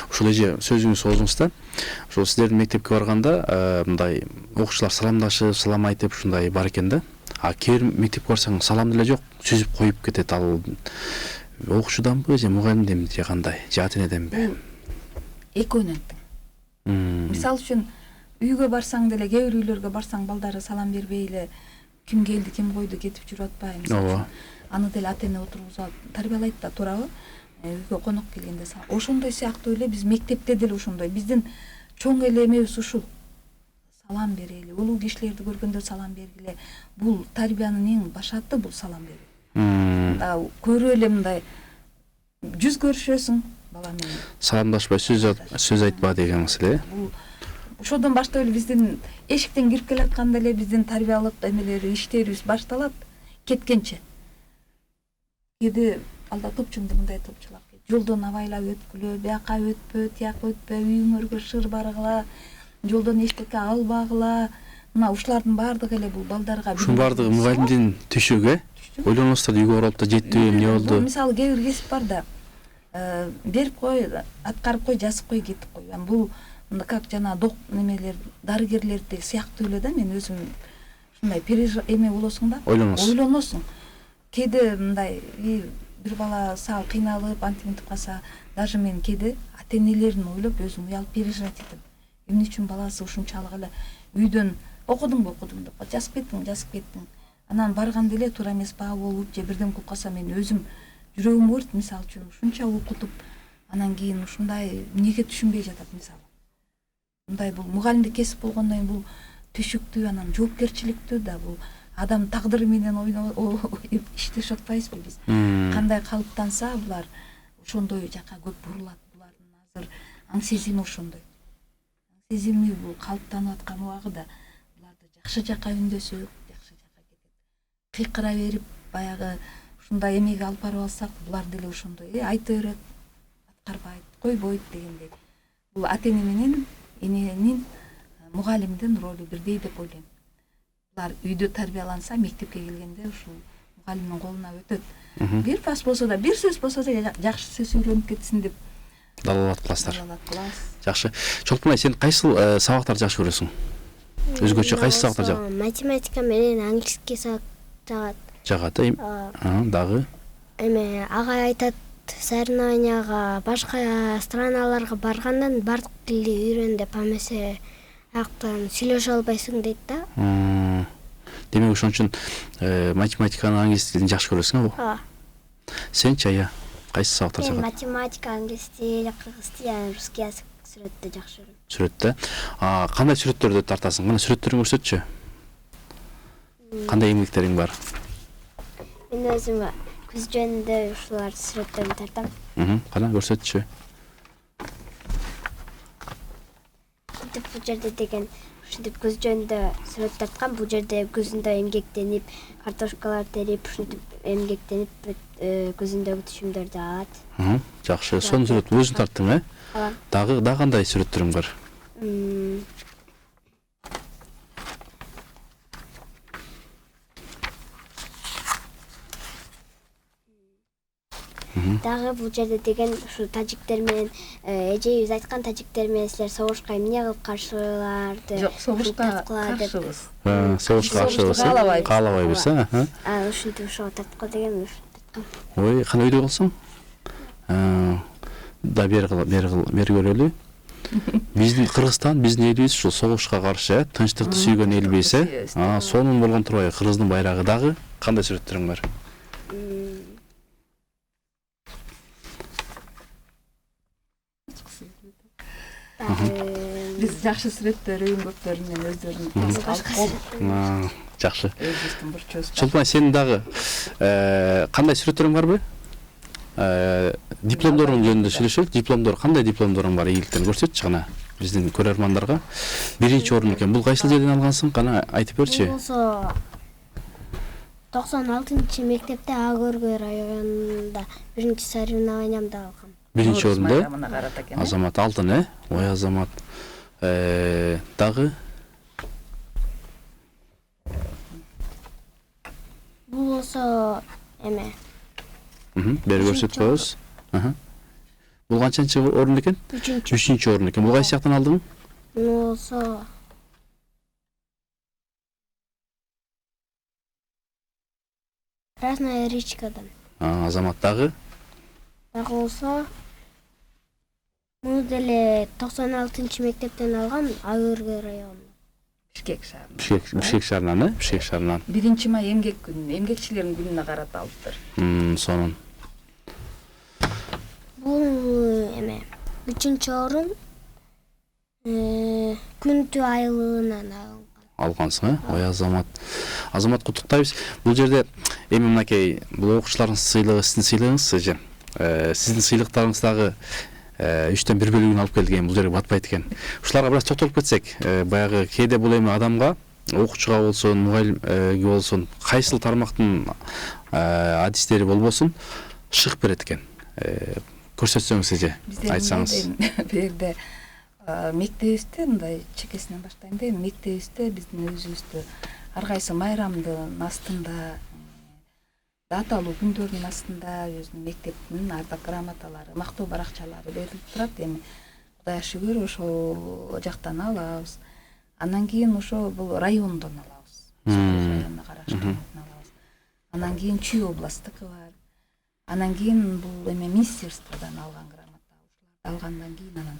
Ушул эже сөзүңүз соозуңузда, ошол сиздердин мектепке барганда мындай окуучулар саламдашып, салам айтып ушундай бар экен да. А кээ бир мектепке барсаң салам деле жок, сүзүп коюп кетет. Ал окуучуданбы же мугалимденби же кандай? Же ата-энеденби? Экөөнөн тең. Мисалы үчүн үйгө барсаң деле, кээ бир үйлөргө барсаң балдары салам бербей эле ким келди, ким койду кетип жүрүп атпайбы? Мисалы аны деле ата-эне отургузуп тарбиялайт да, туурабы? Үйгө конок келгенде ошондой сыяктуу эле биз мектепте деле ошондой. Биздин чоң эле эмебиз ушул. Салам берели, улуу кишилерди көргөндө салам бергиле. Бул тарбиянын эң башаты, бул салам берүү. Көрүп эле мындай жүз көрүшөсүң бала менен. Саламдашпай сөз айтпа деген маселе. Ошодон баштап эле биздин эшиктен кирип келатканда эле биздин тарбиялык эмелери, иштерибиз башталат кеткенче. Кээде алда топчуңду мындай топчулап кет. Жолдон абайлап өткүлө, бияка өтпө, тияка өтпө, үйүңөргө шыр баргыла, жолдон эчтеке албагыла. Мына ушулардын баардыгы эле бул балдарга. Ушунун баардыгы мугалимдин түшүгү. Ойлоносуздар үйгө барып да жеттиби, эмне болду? Мисалы кээ бир кесип бар да, берип кой, аткарып кой, жазып кой, кетип кой. Бул как жана немелер, дарыгерлерди сыяктуу эле да. Мен өзүм ушундай эме болосуң да, ойлоносуң. Кээде мындай бир бала сал кыйналып, антип калса, даже мен кээде ата-энелерин ойлоп өзүм уялып переживать этем. Эмне үчүн баласы ушунчалык эле үйдөн окудуңбу деп жазып кеттиң. Анан барганда эле туура эмес баа болуп же бирден кылып калса, мен өзүм жүрөгүм ооруйт. Мисалы үчүн ушунча окутуп, анан кийин ушундай эмнеге түшүнбөй жатат мисалы. Мындай бул мугалимдик кесип болгондон кийин бул түшүктүү, анан жоопкерчиликтүү да, бул адам тагдыры менен иштешип атпайбызбы биз? Кандай калыптанса булар ошондой жака көп бурулат. Булардын азыр аң сезими ошондой. Аң сезими бул калыптанып аткан убагыда буларды жакшы жака үндөсөк, жакшы жака кетет. Кыйкыра берип, баягы ушундай эмеге алып барып алсак, булар деле ошондой айта берет, аткарбайт, койбойт дегендей. Бул ата-эне менен эненин, мугалимдин ролу бирдей деп ойлойм. Булар үйдө тарбияланса, мектепке келгенде ушул мугалимдин колуна өтөт. Бир фаз болсо да, бир сөз болсо да жакшы сөз үйрөнүп кетсин деп далалат кыласыздар. Жакшы. Чолпон ай, сен кайсыл сабактарды жакшы көрөсүң? Өзгөчө кайсы сабактар жагат? Математика менен английский сабак жагат. Жагат, дагы? Эме ага айтат, соревнованияга башка страналарга баргандан бардык тилди үйрөн деп, эмесе аяктан сүйлөшө албайсың дейт да. Демек ошон үчүн математиканы, англис тилин жакшы көрөсүң, ооба. Сенчи ая, кайсы сабактар жагат? Математика, англис тил, кыргыз тил, русский язык, сүрөттү жакшы көрөм. Сүрөттө. Кандай сүрөттөрдү тартасың? Кана сүрөттөрүңдү көрсөтчү. Кандай эмгектериң бар? Мен өзүм көз жөнүндө ушулар сүрөттөрүн тартам. Кана көрсөтчү. Бул жерде деген ушинтип көз жөнүндө сүрөт тарткан. Бул жерде көзүндө эмгектенип, картошкалар терип, ушинтип эмгектенип көзүндөгү түшүмдөрдү алат. Жакшы. Сонун сүрөт өзүң тарттың, Ооба. Дагы кандай сүрөттөрүң бар? Дагы бул жерде деген ушу тажиктер менен эжебиз айткан тажиктер менен силер согушка эмне кылып каршыларды? Жок, согушка каршыбыз. Согушка каршыбыз. Каалабайбыз, Ушинтип ошого тарткы деген Ой, кандай үйдө болсоң? Да бери көрөлү. Биздин Кыргызстан, биздин элибиз ушул согушка каршы, тынчтыкты сүйгөн элбиз, сонун болгон турбайбы? Кыргыздын байрагы дагы кандай сүрөттөрүң бар? Биз жакшы сүрөттөр, өйүн көптөрү менен өздөрүнүн Жакшы. өзүбүздүн бурчубуз. Чолпон, сенин дагы кандай сүрөттөрүң барбы? Дипломдорун жөнүндө сүйлөшөлүк. Дипломдор, кандай дипломдоруң бар? Ийгиликтерин көрсөтчү гана биздин көрөрмандарга. Биринчи орун экен. Бул кайсыл жерден алгансың? Кана айтып берчи. Болсо 96 мектепте Агөргөй районунда биринчи соревнованиямда алгам. Биринчи орунда карата экен. Азамат алтын, Ой, Азамат. Дагы Бул болсо эме. Бери көрсөтпөбүз. Бул канчанчы орун экен? 3-чү орун экен. Бул кайсы жактан алдың? Болсо Красная речкадан. Азамат дагы? Дагы болсо муну деле 96 мектептен алгам, Агөргөй району. Бишкек шаарында. Бишкек шаарынан, Бишкек шаарынан. 1-май эмгек күнү, эмгекчилердин күнүнө карата алыптыр. Сонун. Бул эме 3-чү орун күнтү айлыгынан алгансың, Ой, Азамат. Азамат, куттуктайбыз. Бул жерде эми мынакей бул окуучулардын сыйлыгы, сиздин сыйлыгыңыз же. Сиздин сыйлыктарыңыз дагы 3төн 1 бөлүгүн алып келген, бул жерге батпайт экен. Ушуларга бир аз токтолуп кетсек, баягы кээде бул эми адамга, окуучуга болсун, мугалимге болсун, кайсыл тармактын адистери болбосун, шык берет экен. Көрсөтсөңүз же, айтсаңыз. Бул жерде мектебибизде мындай чекесинен баштайм да, мектебибизде биздин өзүбүздө ар кайсы майрамдын астында, даталуу күндөрдүн астында өзүнүн мектептин ардак грамоталары, мактоо баракчалары берилип турат. Эми Кудайга шүгүр ошол жактан алабыз. Анан кийин ошо бул райондон алабыз. Районуна караштуу алабыз. Анан кийин Чүй областтыкы бар. Анан кийин бул эме министерстводон алган грамота. Ушуларды алгандан кийин анан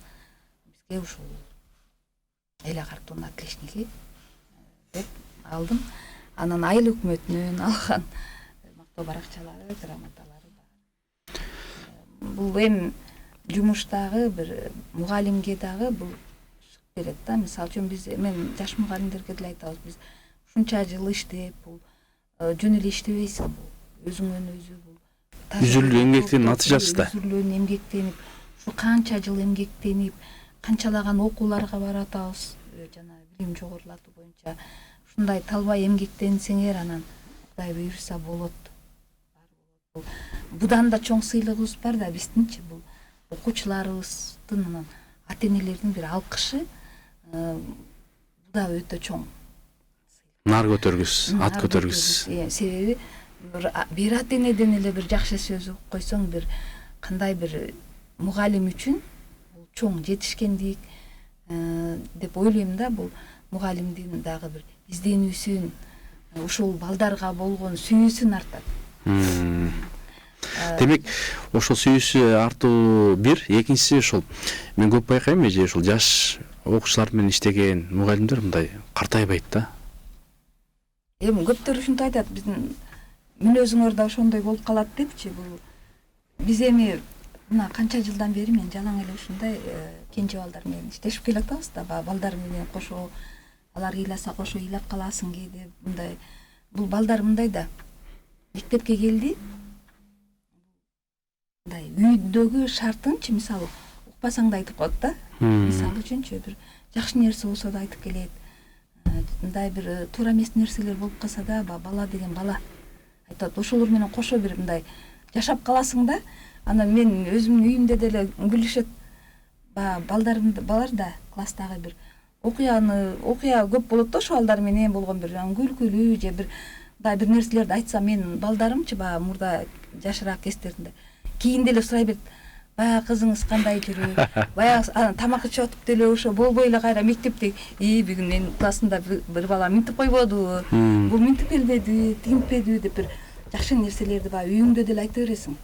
бизге ушул эл агартуунун отличники деп алдым. Анан айыл өкмөтүнөн алган баракчалары, грамоталары бар. Бул эми жумуштагы бир мугалимге дагы бул шык берет да. Мисалы үчүн биз мен жаш мугалимдерге деле айтабыз, биз ушунча жыл иштеп, бул жөн эле иштебейсиң, бул өзүңөн өзү бул Үзүлүү эмгектин натыйжасы да. Үзүлүү эмгектенип, ушу канча жыл эмгектенип, канчалаган окууларга баратабыз, жана билим жогорулатуу боюнча ушундай талбай эмгектенсеңер, анан Кудай буйруса болот. Будан да чоң сыйлыгыбыз бар да биздинчи, бул окуучуларыбыздын анан ата-энелердин бир алкышы. Бул да өтө чоң. Нар көтөргүс, ат көтөргүс. Себеби бир ата-энеден эле бир жакшы сөз угуп койсоң, бир кандай бир мугалим үчүн бул чоң жетишкендик деп ойлойм да. Бул мугалимдин дагы бир изденүүсүн, ушул балдарга болгон сүйүүсүн артат. Демек, ошол сүйүүсү артуу бир, экинчиси ошол мен көп байкайм, эже ошол жаш окуучулар менен иштеген мугалимдер мындай картайбайт да. Эми көптөр ушинтип айтат, биздин мүнөзүңөр да ошондой болуп калат депчи. Бул биз эми мына канча жылдан бери мен жалаң эле ушундай кенже балдар менен иштешип келатабыз да. Балдар менен кошо, алар ыйласа кошо ыйлап каласың кээде. Мындай бул балдар мындай да. Мектепке келди. Мындай үйдөгү шартынчы, мисалы, укпасаң да айтып коет да. Мисалы үчүнчү бир жакшы нерсе болсо да айтып келет. Мындай бир туура эмес нерселер болуп калса да, бала деген бала. Айтат, ошолор менен кошо бир мындай жашап каласың да. Анан мен өзүмдүн үйүмдө деле күлүшөт. Балдар да класстагы бир окуя көп болот да, ошол балдар менен болгон бир күлкүлүү же бир нерселерди айтсам, мен балдарымчы мурда жашыраак кездеринде кийин деле сурай берет. Баягы кызыңыз кандай жүрүп, баягы тамак ичип атып деле ошо болбой эле кайра мектепте бүгүн менин классымда бир бала минтип койбоду, бул минтип келбеди, тигинтпеди деп бир жакшы нерселерди баягы үйүңдө деле айта бересиң.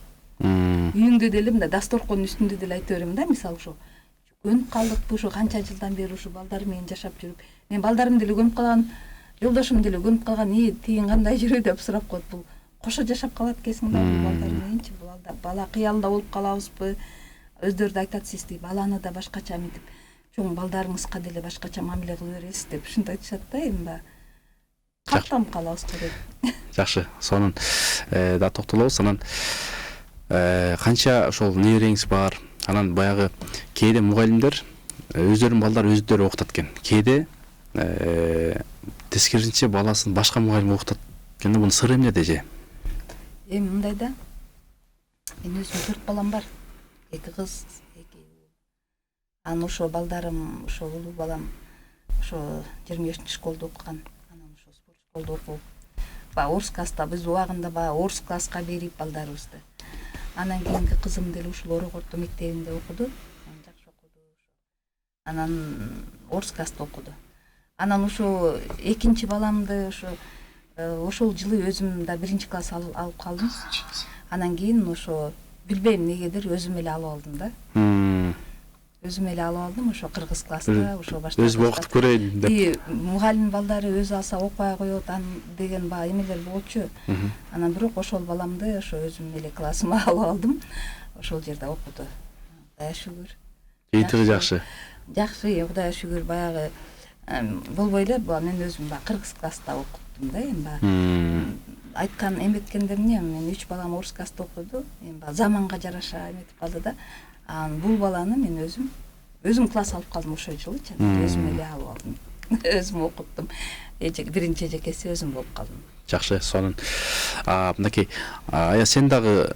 Үйүңдө деле мындай дасторкондун үстүндө деле айта берем да, мисалы ошо көнүп калдык, ошо канча жылдан бери ушу балдар менен жашап жүрүп, мен балдарым деле көнүп калган, жолдошум деле көнүп калган, тигин кандай жүрөй деп сурап коет. Бул кошо жашап калат экенсиң да бул балдар мененчи. Бала кыялында болуп калабызбы? Өздөрү да айтат, сиз баланы да башкача мынтип чоң балдарыңызга деле башкача мамиле кыла бересиз деп ушинтип айтышат да. Эми баягы каттанып калабыз деп. Жакшы, сонун да токтолобуз. Анан канча ошол небереңиз бар? Анан баягы кээде мугалимдер өздөрүнүн балдары өздөрү окутат экен. Кээде тескерисинче баласын башка мугалим окутат экен. Бунун сыры эмнеде же? Эми мындай да. Мен өзүм 4 балам бар. 2 кыз, 2 уул. Анан ошо балдарым, ошо улуу балам ошо 23 школдо окуган. Анан ошо спорт школдо окуп, орус класста биз убагында орус класска берип балдарыбызды. Анан кийинки кызым деле ушул Орок орто мектебинде окуду. Жакшы окуду. Анан орус класста окуду. Анан ошо экинчи баламды ошол жылы өзүм да 1 класс алып калдым. Анан кийин ошо билбейм эмнегедир өзүм эле алып алдым да. Өзүм эле алып алдым, ошо кыргыз класста, ошо баштап. Өзүм окутуп көрөйүн деп. Мугалим балдары өзү алса окубай коет деген эмелер болчу. Анан бирок ошол баламды ошо өзүм эле классыма алып алдым. Ошол жерде окуду. Кудайга шүгүр. Эйтиги жакшы. Жакшы, Кудайга шүгүр. Баягы болбой эле мен өзүм кыргыз класста окуттум да. Эми айткан эметкендер эмне? Мен 3 балам орус класста окуду. Эми заманга жараша эметип калды да. Бул баланы мен өзүм класс алып калдым ошол жылычы. Өзүм эле алып алдым. Өзүм окуттум. Биринчи эжекеси өзүм болуп калдым. Жакшы, сонун. Мынакей, Ая сен дагы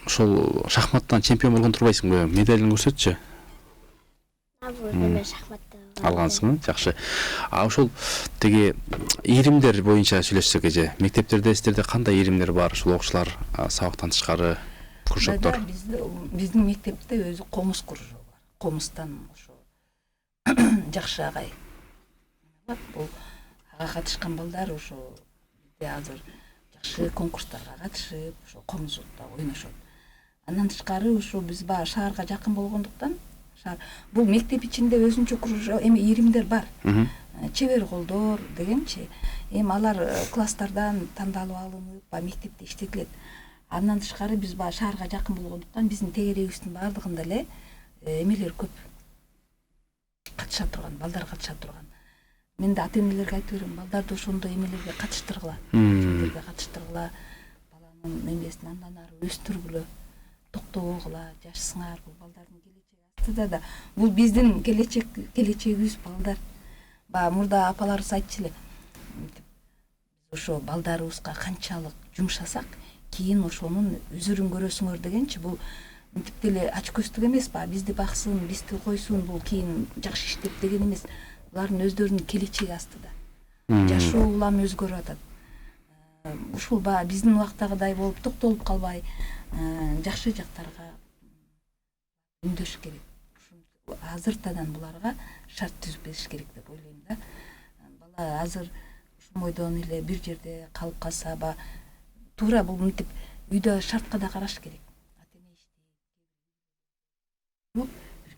ошол шахматтан чемпион болгон турбайсыңбы? Медалиңди көрсөтчү. Мен шахматта алгансың, жакшы. Ошол теги ийримдер боюнча сүйлөшсөк эже, мектептерде силерде кандай ийримдер бар? Ушул окуучулар сабактан тышкары кружоктор. Биздин мектепте өзү комуз кружогу бар. Комуздан ошо жакшы агай. Бул ага катышкан балдар ошо бизде азыр жакшы конкурстарга катышып, ошо комузда ойношот. Андан тышкары ошо биз шаарга жакын болгондуктан бул мектеп ичинде өзүнчө кружок ийримдер бар. Чебер колдор дегенчи. Эми алар класстардан тандалып алынып, мектепте иштетилет. Андан тышкары биз шаарга жакын болгондуктан биздин тегерегибиздин баардыгында эле эмелер көп. Катыша турган, балдар катыша турган. Мен да ата-энелерге айтып берем, балдарды ошондой эмелерге катыштыргыла. Чеберге катыштыргыла, баланын эмесин андан ары өстүргүлө, токтобогула, жашсыңар, бул балдардын да бул биздин келечегибиз балдар. Мурда апаларыбыз айтчу эле. Ошо балдарыбызга канчалык жумшасак, кийин ошонун үзүрүн көрөсүңөр дегенчи, бул мынтип деле ачкөздүк эмес, бизди баксын, бизди койсун, бул кийин жакшы иштеп деген эмес. Булардын өздөрүнүн келечеги астыда. Жашоо улам өзгөрүп атат. Ушул биздин убактагыдай болуп токтолуп калбай, жакшы жактарга үндөш керек. Азыртадан буларга шарт түзүп бериш керек деп ойлойм да. Бала азыр ушул ойдон эле бир жерде калып калса, туура бул мынтип үйдө шартка да караш керек.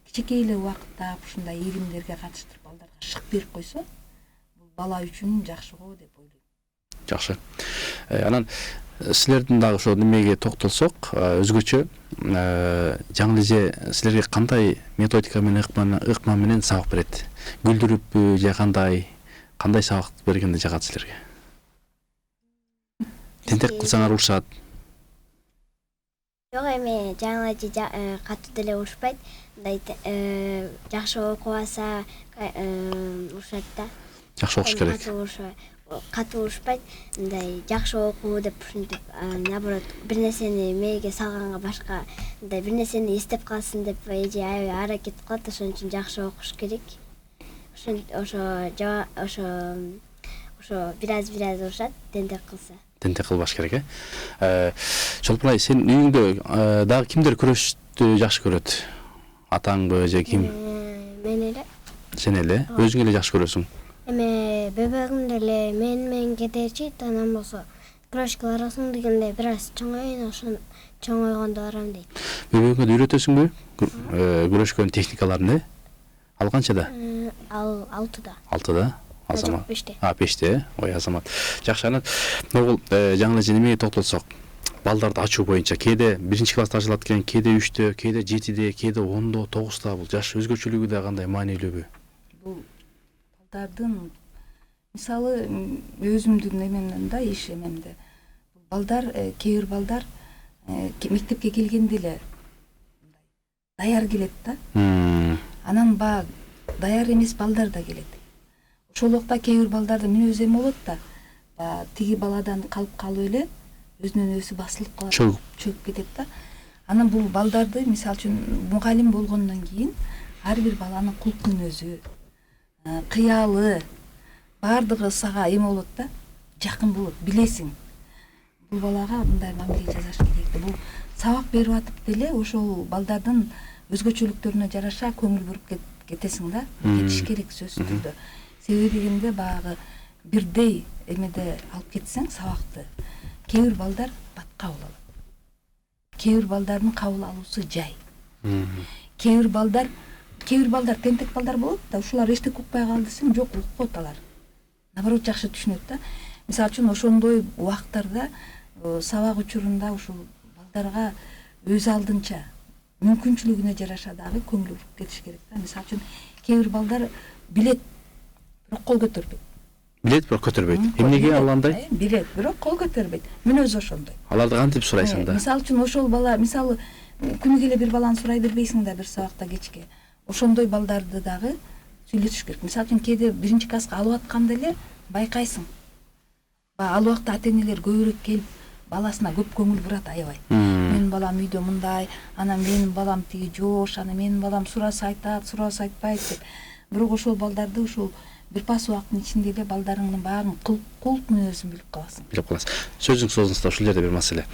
Кичинекей эле убакытта ушундай ийримдерге катыштырып балдарга шык берип койсо, бул бала үчүн жакшы го деп ойлойм. Жакшы. Анан силердин дагы ошо немеге токтолсок, өзгөчө жаңы эже силерге кандай методика менен ыкма менен сабак берет? Күлдүрүппү же кандай сабак бергенде жагат силерге? Тентек кылсаңар урушат. Жок, эми жаңы эже катуу деле урушпайт. Жакшы окубаса урушат да. Жакшы окуш керек. Катуу урушпайт. Мындай жакшы окуу деп ушинтип, наоборот, бир нерсени мээге салганга башка бир нерсени эстеп калсын деп эже аракет кылат, ошон үчүн жакшы окуш керек. Ошо бир аз урушат, тентек кылса. тентек кылбаш керек Чолпон ай, сен үйүңдө дагы кимдер күрөштү жакшы көрөт? Атаңбы же ким? Мен эле. Сен эле өзүң эле жакшы көрөсүң? Эме бебегим деле менен кетечи, анан болсо кружкалар арасында дегенде бир аз чоңойгон, ошон чоңойгондо барам дейт. Бебегиңе үйрөтөсүңбү? Күрөшкөн техникаларын ал канчада? Ал 6-да. 6-да? Азамат. 5-те. 5-те. Ой, Азамат. Жакшы, анан бул жаңы эле немеге токтолсок, балдарды ачуу боюнча кээде 1-класста ачылат экен, кээде 3-тө, кээде 7-де, кээде 10-до, 9-да бул жаш өзгөчөлүгү да кандай маанилүүбү? Бул балдардын мисалы өзүмдүн эмемден да иш эмемде. Балдар, кээ бир балдар мектепке келгенде эле даяр келет да. Анан баягы даяр эмес балдар да келет. Ошол убакта кээ бир балдардын мүнөзү эме болот да, тиги баладан калып эле өзүнөн өзү басылып калат, чөгүп кетет да. Анан бул балдарды мисалы үчүн мугалим болгондон кийин ар бир баланын кулк мүнөзү, кыялы баардыгы сага эме болот да, жакын болот, билесиң. Бул балага мындай мамиле жасаш керек. Бул сабак берип атып деле ошол балдардын өзгөчөлүктөрүнө жараша көңүл буруп кетесиң да. Кетиш керек сөзсүз түрдө. Себеби дегенде баягы бирдей эмеде алып кетсең сабакты, кээ бир балдар бат кабыл алат. Кээ бир балдардын кабыл алуусу жай. Кээ бир балдар тентек балдар болот да, ушулар эчтеке укпай калды десең, жок, укпот алар. Наоборот, жакшы түшүнөт да. Мисалы үчүн ошондой убактарда сабак учурунда ушул балдарга өз алдынча мүмкүнчүлүгүнө жараша дагы көңүл буруп кетиш керек да. Мисалы үчүн кээ бир балдар билет, бирок кол көтөрбөйт. Билет, бирок көтөрбөйт. Эмнеге ал андай? Билет, бирок кол көтөрбөйт. Мүнөзү ошондой. Аларды кантип сурайсың да? Мисалы үчүн ошол бала, мисалы күнү келе бир баланы сурай бербейсиң да бир сабакта кечке. Ошондой балдарды дагы сүйлөтүш керек. Мисалы үчүн кээде 1-класска алып атканда эле байкайсың. Ал убакта ата-энелер көбүрөөк келип баласына көп көңүл бурат, аябай. Менин балам үйдө мындай, анан менин балам тиги жоош, анан менин балам сураса айтат, сураса айтпайт деп. Бирок ошол балдарды ушул бир пас убакыттын ичинде эле балдарыңдын баарын кулк мүнөзүн билип каласың. Билип каласың. Сөзүң созуңузда ушул жерде бир маселе.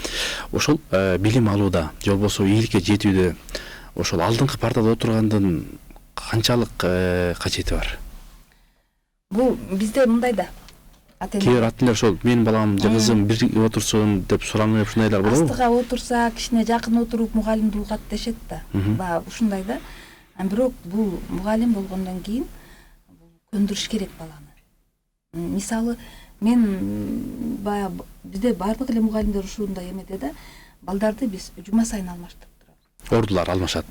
Ошол билим алууда, же болбосо ийгиликке жетүүдө ошол алдыңкы партада отургандын канчалык качети бар? Бул бизде мындай да. Кээ бир ата-энелер ошол менин балам же кызым бир отурсун деп суранып ушундайлар болобу? Астыга отурса, кичине жакын отуруп мугалимди угат дешет да. Баягы ушундай да. Бирок бул мугалим болгондон кийин көндүрүш керек баланы. Мисалы, мен баягы бизде баардык эле мугалимдер ушундай эмеде да. Балдарды биз жума сайын алмаштырып турабыз. Ордулар алмашат.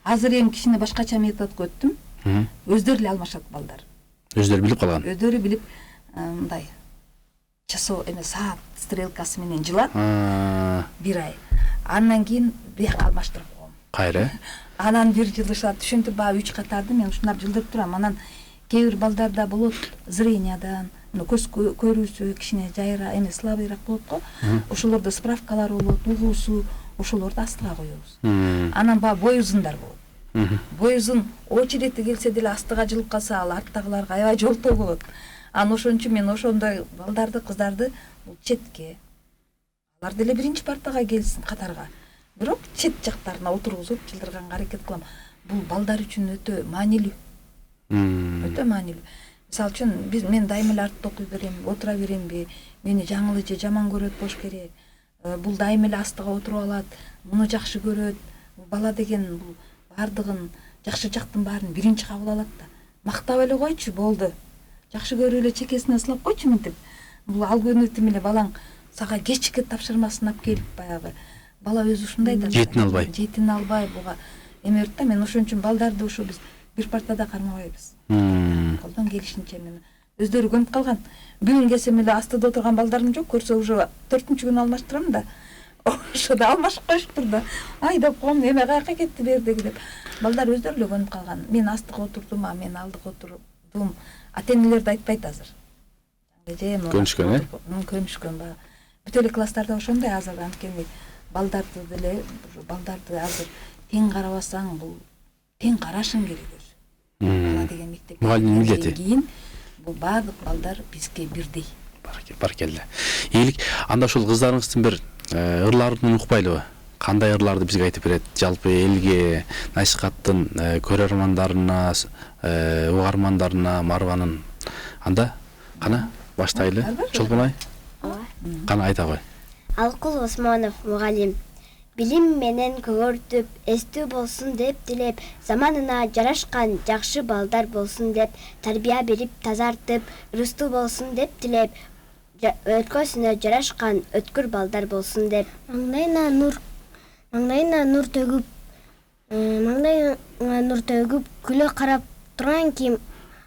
Азыр эми кичине башкача методго өттүм. Өздөрү эле алмашат балдар. Өздөрү билип калган. Өздөрү билип мындай часоо эме саат стрелкасы менен жылат. Бир ай. Андан кийин бияка алмаштырып коем. Кайра? Анан бир жылышат. Түшүнтүп баягы 3 катарды мен ушундай жылдырып турам. Анан кээ бир балдарда болот зрениядан, көз көрүүсү кичине жайра эме слабыйраак болот го. Ошолордо справкалар болот, угуусу, ошолорду астыга коебуз. Анан баягы бой узундар болот. Бой узун очерети келсе деле астыга жылып калса, ал арттагыларга аябай жолтоо болот. Анан ошон үчүн мен ошондой балдарды, кыздарды бул четке, алар деле 1-партага келсин катарга. Бирок чет жактарына отургузуп жылдырганга аракет кылам. Бул балдар үчүн өтө маанилүү. Өтө маанилүү. Мисалы үчүн мен дайыма эле артта окуй берем, отура беремби, мени жаңылы же жаман көрөт болуш керек. Бул дайыма эле астыга отуруп алат, муну жакшы көрөт. Бала деген бул баардыгын, жакшы жактын баарын биринчи кабыл алат да. Мактап эле койчу, болду. Жакшы көрүп эле чекесине сылап койчу мынтип. Бул алгөнүтүм эле балаң сага кечки тапшырмасын алып келип баягы. Бала өзү ушундай да. Жетине албай. Жетине албай буга эмерт да. Мен ошон үчүн балдарды ушу биз бир партада кармабайбыз. Колдон келишинче мен өздөрү көнүп калган. Бүгүн келсем эле астыда отурган балдарым жок, көрсө уже 4-күнү алмаштырам да. Ошода алмашып коюштур да. Ай деп коем, эме каяка кетти бердеги деп. Балдар өздөрү эле көнүп калган. Мен астыга отурдум, мен алдыга отурдум. Ата-энелер да айтпайт азыр. Көнүшкөн, Көнүшкөн баягы. Бүт эле класстарда ошондой азыр, анткени балдарды азыр тең карабасаң, бул тең карашың керек өзү. Бала деген мектепке мугалимдин милдети. Кийин бул баардык балдар бизге бирдей. Баркелде. Ийгилик. Анда ушул кыздарыңыздын бир ырларын укпайлыбы? Кандай ырларды бизге айтып берет? Жалпы элге, насихаттын көрөрмандарына, угармандарына Марванын. Анда кана баштайлы. Чолпонай. Кана айта кой. Алкул Осмонов мугалим. Билим менен көгөртүп, эстүү болсун деп тилеп, заманына жарашкан жакшы балдар болсун деп, тарбия берип тазартып, ырыстуу болсун деп тилеп, өлкөсүнө жарашкан өткүр балдар болсун деп. Маңдайына нур төгүп, күлө карап турган ким?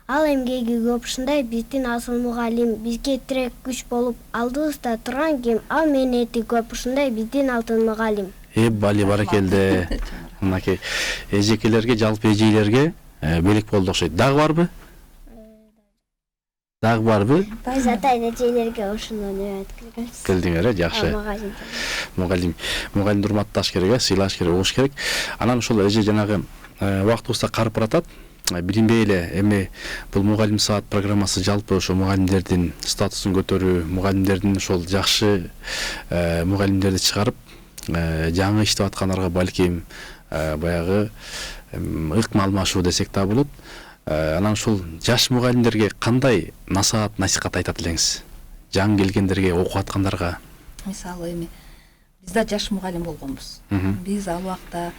Ал эмгеги көп, ушундай биздин асыл мугалим, бизге тирек күч болуп, алдыбызда турган ким? Ал мээнети көп, ушундай биздин алтын мугалим. Бали баракелде. Мынакей эжекелерге, жалпы эжейлерге белек болду окшойт. Дагы барбы? Биз атайын эжейлерге ушуну өткөргөнбүз. Келдиңер, жакшы. Мугалимди урматташ керек, сыйлаш керек, угуш керек. Анан ошол эже жанагы убактыбызда карып баратат. Билинбей эле эми бул мугалим саат программасы жалпы ошо мугалимдердин статусун көтөрүү, мугалимдердин ошол жакшы мугалимдерди чыгарып, жаңы иштеп аткандарга балким баягы ыкма алмашуу десек да болот. Анан ушул жаш мугалимдерге кандай насихат айтат элеңиз? Жаңы келгендерге, окуп аткандарга. Мисалы эми биз да жаш мугалим болгонбуз. Биз ал убакта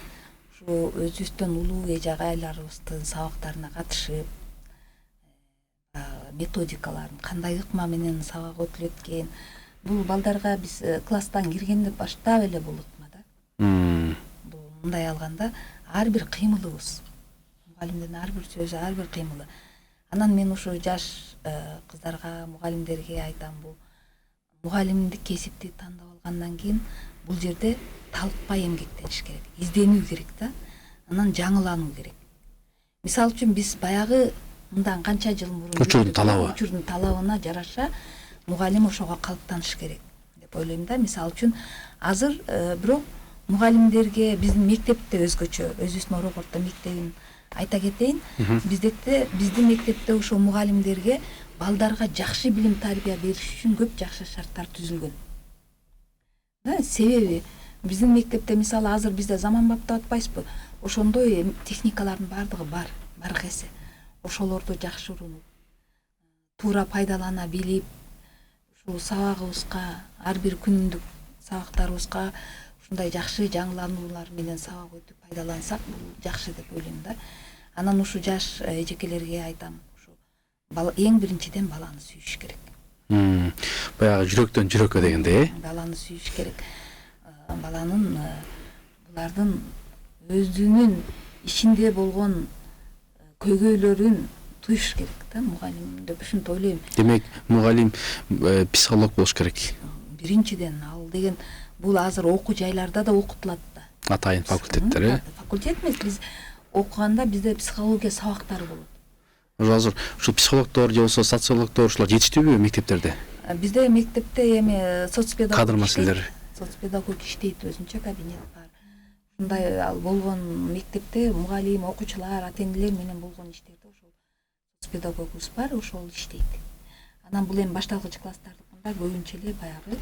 өзүбүздөн улуу эже агайларыбыздын сабактарына катышып, методикаларын кандай ыкма менен сабак өтүлөт экен, бул балдарга биз класстан киргенде баштап эле бул ыкма да. Бул мындай алганда ар бир кыймылыбыз, мугалимдин ар бир сөзү, ар бир кыймылы. Анан мен ушу жаш кыздарга, мугалимдерге айтам, бул мугалимдик кесипти тандап алгандан кийин бул жерде талыкпай эмгектениш керек, изденүү керек да, анан жаңылануу керек. Мисалы үчүн биз баягы мындан канча жыл мурун учурдун талабына жараша мугалим ошого калыптаныш керек деп ойлойм да. Мисалы үчүн азыр бирок мугалимдерге биздин мектепте өзгөчө, өзүбүздүн Орогордо мектебин айта кетейин. Биздин мектепте ошо мугалимдерге балдарга жакшы билим тарбия бериш үчүн көп жакшы шарттар түзүлгөн. Себеби биздин мектепте мисалы азыр бизде заманбап деп атпайсызбы? Ошондой техникалардын бардыгы бар эсе. Ошолорду жакшы урунуп, туура пайдалана билип, ушул сабагыбызга, ар бир күнүндүк сабактарыбызга ушундай жакшы жаңылануулар менен сабак өтүп пайдалансак, бул жакшы деп ойлойм да. Анан ушу жаш эжекелерге айтам, ушу эң биринчиден баланы сүйүш керек. Баягы жүрөктөн жүрөккө дегенде, баланы сүйүш керек. Баланын булардын өзүнүн ичинде болгон көйгөйлөрүн туюш керек да, мугалим деп ушинтип ойлойм. Демек, мугалим психолог болуш керек. Биринчиден ал деген бул азыр окуу жайларда да окутулат да. Атайын факультеттер, Факультет эмес, биз окуганда бизде психология сабактары болот. Азыр ушул психологдор же болсо социологдор ушулар жетиштүүбү мектептерде? Бизде мектепте эми соцпедагог кадр маселелери. Соцпедагог иштейт, өзүнчө кабинет бар. Ушундай ал болгон мектепте мугалим, окуучулар, ата-энелер менен болгон иштерде ошол соцпедагогубуз бар, ошол иштейт. Анан бул эми башталгыч класстардыкында көбүнчө эле баягы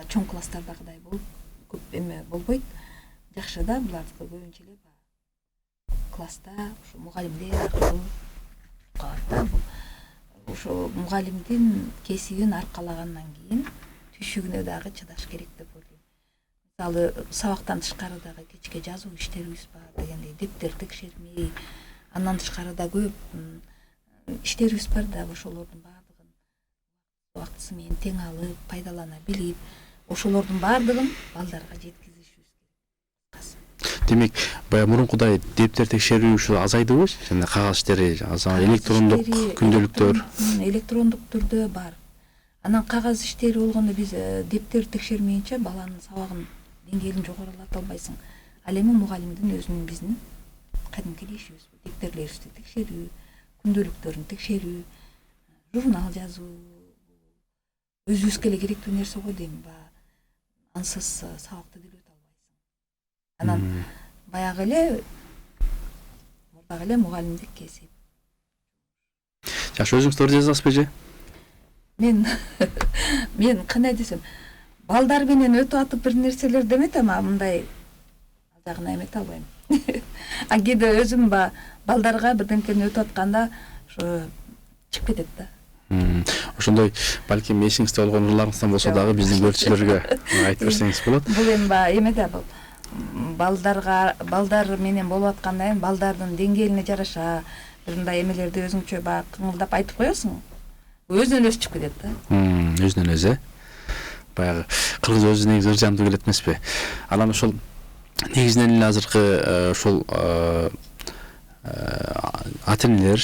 чоң класстардагыдай болуп көп эме болбойт. Жакшы да, булардыкы көбүнчө эле класста ушу мугалимдер аркылуу калат да. Ошо мугалимдин кесибин аркалагандан кийин түйшүгүнө дагы чыдаш керек деп ойлойм. Мисалы сабактан тышкары дагы кечке жазуу иштерибиз бар дегендей, дептер текшермей, андан тышкары да көп иштерибиз бар да, ошолордун баардыгын убактысы менен тең алып, пайдалана билип, ошолордун баардыгын балдарга жеткизишибиз керек. Демек, баягы мурункудай дептер текшерүү ушу азайдыбы? Жана кагаз иштери, электрондук күндөлүктөр. Электрондук түрдө бар. Анан кагаз иштери болгондо биз дептер текшермейинче баланын сабагын деңгээлин жогорулата албайсың. Ал эми мугалимдин өзүнүн биздин кадимки ишибиз, дептерлерибизди текшерүү, күндөлүктөрүн текшерүү, журнал жазуу, өзүбүзгө эле керектүү нерсе го дейм. Ансыз сабакты делет албайсың. Анан баягы эле мугалимдик кесип. Жакшы, өзүңүз ыр жазасызбы же? мен мен кандай десем, балдар менен өтүп атып бир нерселер деметем, а мындай ал жагына эмете албайм. А кээде өзүм балдарга бирденкени өтүп атканда ошо чыгып кетет да. Ошондой балким эсиңизде болгон ырларыңыздан болсо дагы биздин көрүүчүлөргө айтып берсеңиз болот. Бул эми эмеде бул балдар менен болуп атканда эми балдардын деңгээлине жараша бир мындай эмелерди өзүңчө кыңылдап айтып коесуң. Өзүнөн өзү чыгып кетет да. Өзүнөн өзү. Баягы кыргыз өзү негизи ыр жандуу келет эмеспи? Анан ошол негизинен эле азыркы ошол ата-энелер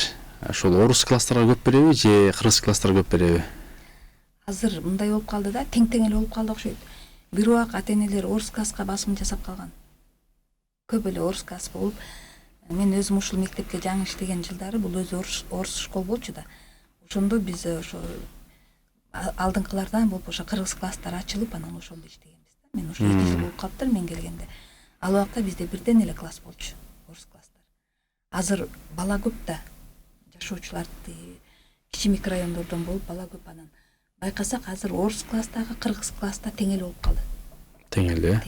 ошол орус класстарга көп береби же кыргыз класстарга көп береби? Азыр мындай болуп калды да, тең эле болуп калды окшойт. Бир убак ата-энелер орус класска басым жасап калган. Көп эле орус класс болуп, мен өзүм ушул мектепте жаңы иштеген жылдары бул өзү орус школ болчу да. Ошондо биз ошо алдыңкылардан болуп ошо кыргыз класстар ачылып, анан ошондо иштегенбиз да. Мен ошо 2 жыл болуп калыптыр мен келгенде. Ал убакта бизде бирден эле класс болчу, орус класстар. Азыр бала көп да. Жашоочулар кичи микрорайондордон болуп бала көп, анан байкасак азыр орус класстагы кыргыз класста тең эле болуп калды. Тең эле.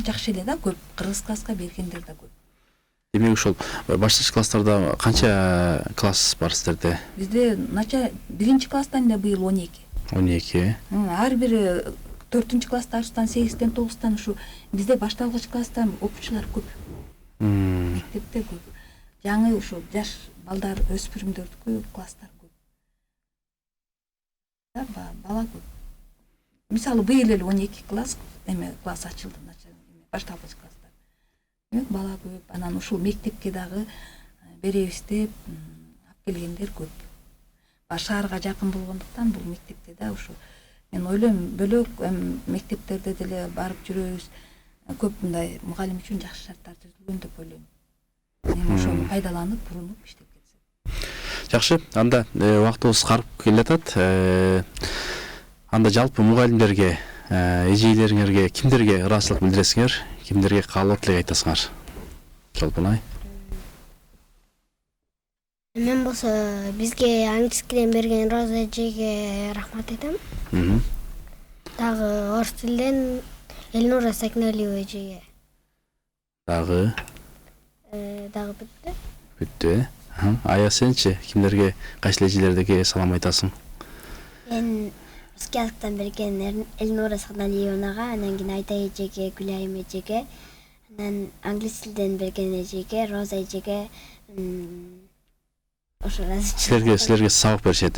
Жакшы эле да, көп. Кыргыз класска бергендер да көп. Демек ошол башташ класстарда канча класс бар сиздерде? Бизде нача 1-класстан эле быйыл 12. 12. Ар бири 4-класстардан 8-тен 9-тан ушу бизде башталгыч класстан окуучулар көп. Мектепте көп. Жаңы ушу жаш балдар, өспүрүмдөрдүкү класстар көп. Бала көп. Мисалы быйыл эле 12 класс ачылды, башталгыч класстар. Демек бала көп. Анан ушул мектепке дагы беребиз деп алып келгендер көп. Шаарга жакын болгондуктан бул мектепте да ушу мен ойлойм бөлөк мектептерде деле барып жүрөбүз. Көп мындай мугалим үчүн жакшы шарттар түзүлгөн деп ойлойм. Эми ошону пайдаланып, бурунуп иштеп кетсек. Жакшы, анда убактыбыз карып келатат. Анда жалпы мугалимдерге, эжейлериңерге, кимдерге ыраазычылык билдиресиңер, кимдерге каалоо тилек айтасыңар? Жалпынай. Мен болсо бизге англискиден берген Роза эжеге рахмат айтам. Дагы орус тилинен Эльнура Сакналиева эжеге. Дагы бүттү. Бүттү. Ая сенчи кимдерге, кайсы эжелерге салам айтасың? Мен Русскиялыктан берген Эльнура Сакналиевага, анан кийин Айда эжеге, Гүлайым эжеге, анан англис тилинен берген эжеге, Роза эжеге ошо ыраазычылык. Силерге сабак беришет,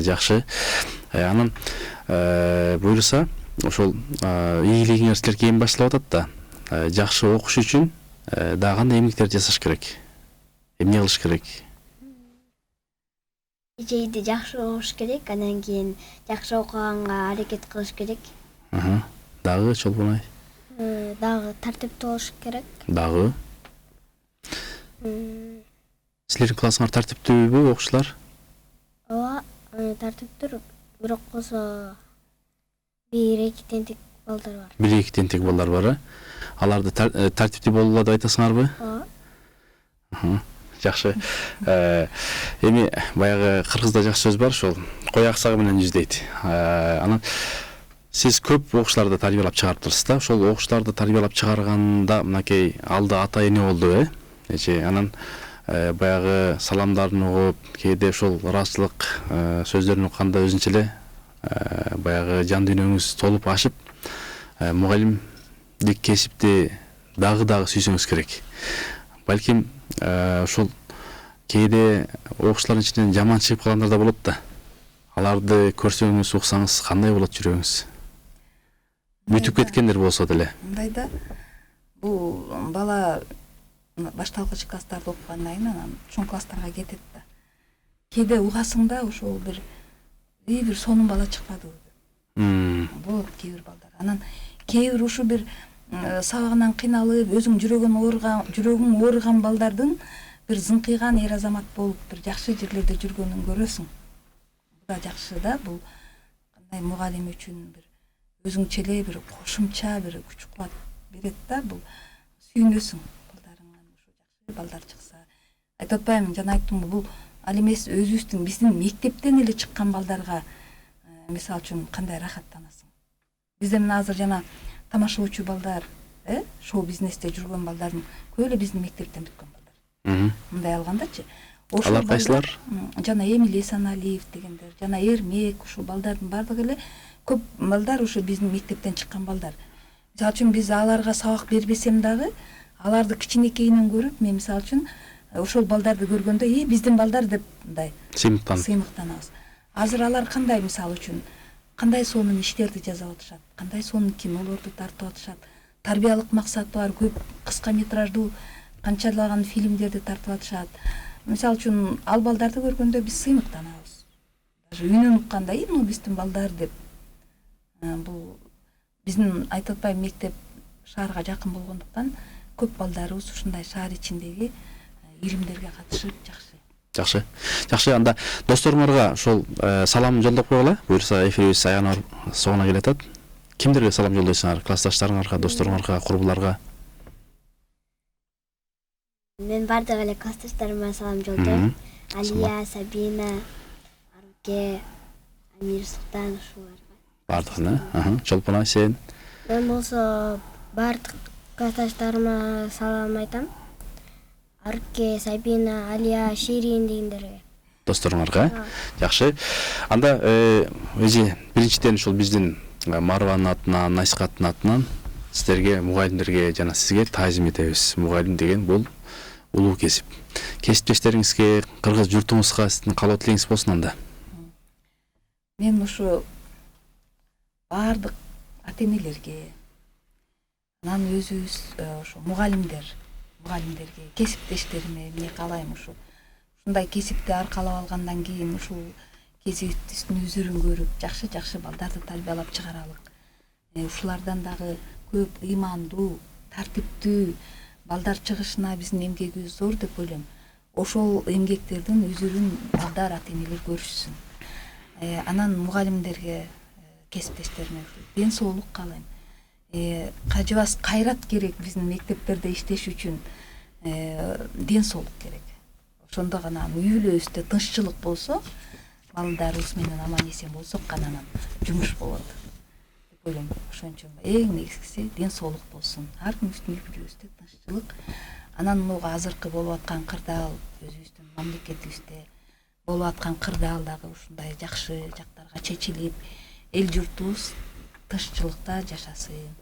жакшы. Анан буюрса, ошол ийгилигиңер силерге эми башталып атат да. Жакшы окуш үчүн дагы кандай эмгектер жасаш керек? Эмне кылыш керек? Эжейди жакшы окуш керек, анан кийин жакшы окуганга аракет кылыш керек. Дагы Чолбонай? Дагы тартиптүү болуш керек. Дагы? Силердин классыңар тартиптүүбү окуучулар? Ооба, тартиптүү, бирок болсо 1-2 тентек балдар бар. 1-2 тентек балдар бар, аларды тартиптүү болууга деп айтасыңарбы? Ооба. Жакшы. Эми баягы кыргызда жакшы сөз бар, ошол кой аксагы менен жүз дейт. Анан сиз көп окуучуларды тарбиялап чыгарыптырсыз да. Ошол окуучуларды тарбиялап чыгарганда мынакей алда ата-эне болду, Анан баягы саламдарын угуп, кээде ошол ыраазычылык сөздөрүн укканда өзүнчө эле баягы жан дүйнөңүз толуп ашып, мугалимдик кесипти дагы сүйсөңүз керек. Балким ошол кээде окуучулардын ичинен жаман чыгып калгандар да болот да. Аларды көрсөңүз, уксаңыз кандай болот жүрөгүңүз? Бүтүп кеткендер болсо деле. Мындай да, бул бала башталгыч класстарда окугандан кийин анан чоң класстарга кетет да. Кээде угасың да ошол бир сонун бала чыкпадыбы деп. Болот кээ бир балдар. Анан кээ бир ушу бир сабагынан кыйналып, өзүң жүрөгүң ооруган балдардын бир зыңкыйган эр азамат болуп, бир жакшы жерлерде жүргөнүн көрөсүң. Бул да жакшы да, бул кандай мугалим үчүн бир өзүңчө эле бир кошумча бир күч кубат берет да, бул сүйүнөсүң балдарыңан ушу жакшы балдар чыкса. Айтып атпаймынбы, жана айттымбы, бул ал эмес өзүбүздүн биздин мектептен эле чыккан балдарга мисалы үчүн кандай рахаттанасың. Бизде мына азыр жана тамашалоочу балдар, шоу бизнесте жүргөн балдардын көбү эле биздин мектептен бүткөн балдар. Мындай алгандачы. Алар кайсылар? Жана Эмиль Эсеналиев дегендер, жана Эрмек, ушул балдардын бардыгы эле көп балдар ушу биздин мектептен чыккан балдар. Мисалы үчүн биз аларга сабак бербесем дагы, аларды кичинекейинен көрүп, мен мисалы үчүн ошол балдарды көргөндө, биздин балдар деп мындай сыймыктанабыз. Азыр алар кандай, мисалы үчүн, кандай сонун иштерди жазып атышат, кандай сонун кинолорду тартып атышат, тарбиялык максаты бар көп кыска метраждуу канчалаган фильмдерди тартып атышат. Мисалы үчүн, ал балдарды көргөндө биз сыймыктанабыз. Даже үйүнөн укканда, ну биздин балдар деп. Бул биздин айтып атпайбы, мектеп шаарга жакын болгондуктан көп балдарыбыз ушундай шаар ичиндеги илимдерге катышып Жакшы, анда досторуңарга ошол салам жолдоп койгула. Буюрса эфирибиз аягына соңуна келатат. Кимдерге салам жолдойсуңар? Классташтарыңарга, досторуңарга, курбуларга? Мен бардык эле классташтарыма салам жолдойм. Алия, Сабина, Аруке, Амир Султан ушуларга. Бардыгына. Чолпон сен? Мен болсо бардык классташтарыма салам айтам. Аруке, Сабина, Алия, Ширин дегендерге. Досторуңарга? Жакшы. Анда өзү биринчиден ушул биздин Марванын атынан, Насихаттын атынан сиздерге, мугалимдерге жана сизге таазим этебиз. Мугалим деген бул улуу кесип. Кесиптештериңизге, кыргыз журтуңузга сиздин каалоо тилегиңиз болсун анда. Мен ушу бардык ата-энелерге, анан өзүбүз ошо мугалимдерге, кесиптештериме эмне каалайм ушу. Ушундай кесипти аркалап алгандан кийин ушул кесиптин үзүрүн көрүп, жакшы балдарды тарбиялап чыгаралык. Ушулардан дагы көп ыймандуу, тартиптүү балдар чыгышына биздин эмгегибиз зор деп ойлойм. Ошол эмгектердин үзүрүн балдар, ата-энелер көрүшсүн. Анан мугалимдерге, кесиптештериме ден соолук каалайм. Кажыбас кайрат керек биздин мектептерде иштеш үчүн. Ден соолук керек. Ошондо гана үй бүлөбүздө тынччылык болсо, балдарыбыз менен аман эсен болсок гана анан жумуш болот деп ойлойм. Ошон үчүн эң негизгиси ден соолук болсун. Ар кимибиздин үй бүлөбүздө тынччылык. Анан муну азыркы болуп аткан кырдаал, өзүбүздүн мамлекетибизде болуп аткан кырдаал дагы ушундай жакшы жактарга чечилип, эл журтубуз тынччылыкта жашасын.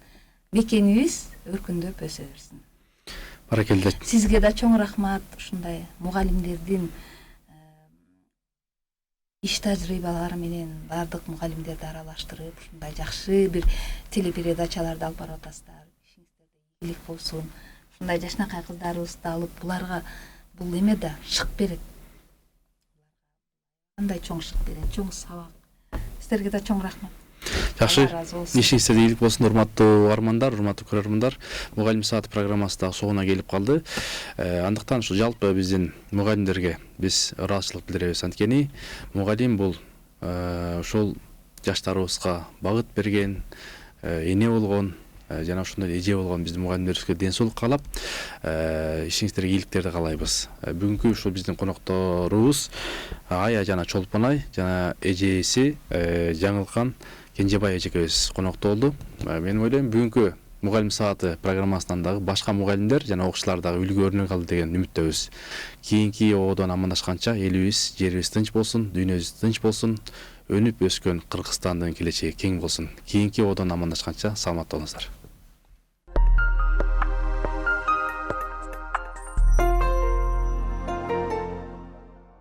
Мекенибиз өркүндөп өсө берсин. Баракелде. Сизге да чоң рахмат, ушундай мугалимдердин иш тажрыйбалары менен бардык мугалимдерди аралаштырып, ушундай жакшы бир телепередачаларды алып барып атасыздар. Ишиңиздерде ийгилик болсун. Ушундай жашнакай кыздарыбызды алып, буларга бул эме да шык берет. Кандай чоң шык берет, чоң сабак. Сиздерге да чоң рахмат. Жакшы. Ишиңизде ийгилик болсун, урматтуу угармандар, урматтуу көрөрмандар. Мугалим сааты программасы да соңуна келип калды. Андыктан ушу жалпы биздин мугалимдерге биз ыраазычылык билдиребиз. Анткени мугалим бул ошол жаштарыбызга багыт берген, эне болгон, жана ошондой эже болгон биздин мугалимдерибизге ден соолук каалап, ишиңиздерге ийгиликтерди каалайбыз. Бүгүнкү ушул биздин конокторубуз Ая жана Чолпон ай жана эжеси Жаңылкан Кенжебай эжекебиз конокто болду. Мен ойлойм, бүгүнкү мугалим сааты программасынан дагы башка мугалимдер жана окуучулар дагы үлгү өрнөк алды деген үмүттөбүз. Кийинки ободон амандашканча элибиз, жерибиз тынч болсун, дүйнөбүз тынч болсун, өнүп өскөн Кыргызстандын келечеги кең болсун. Кийинки ободон амандашканча саламатта болуңуздар.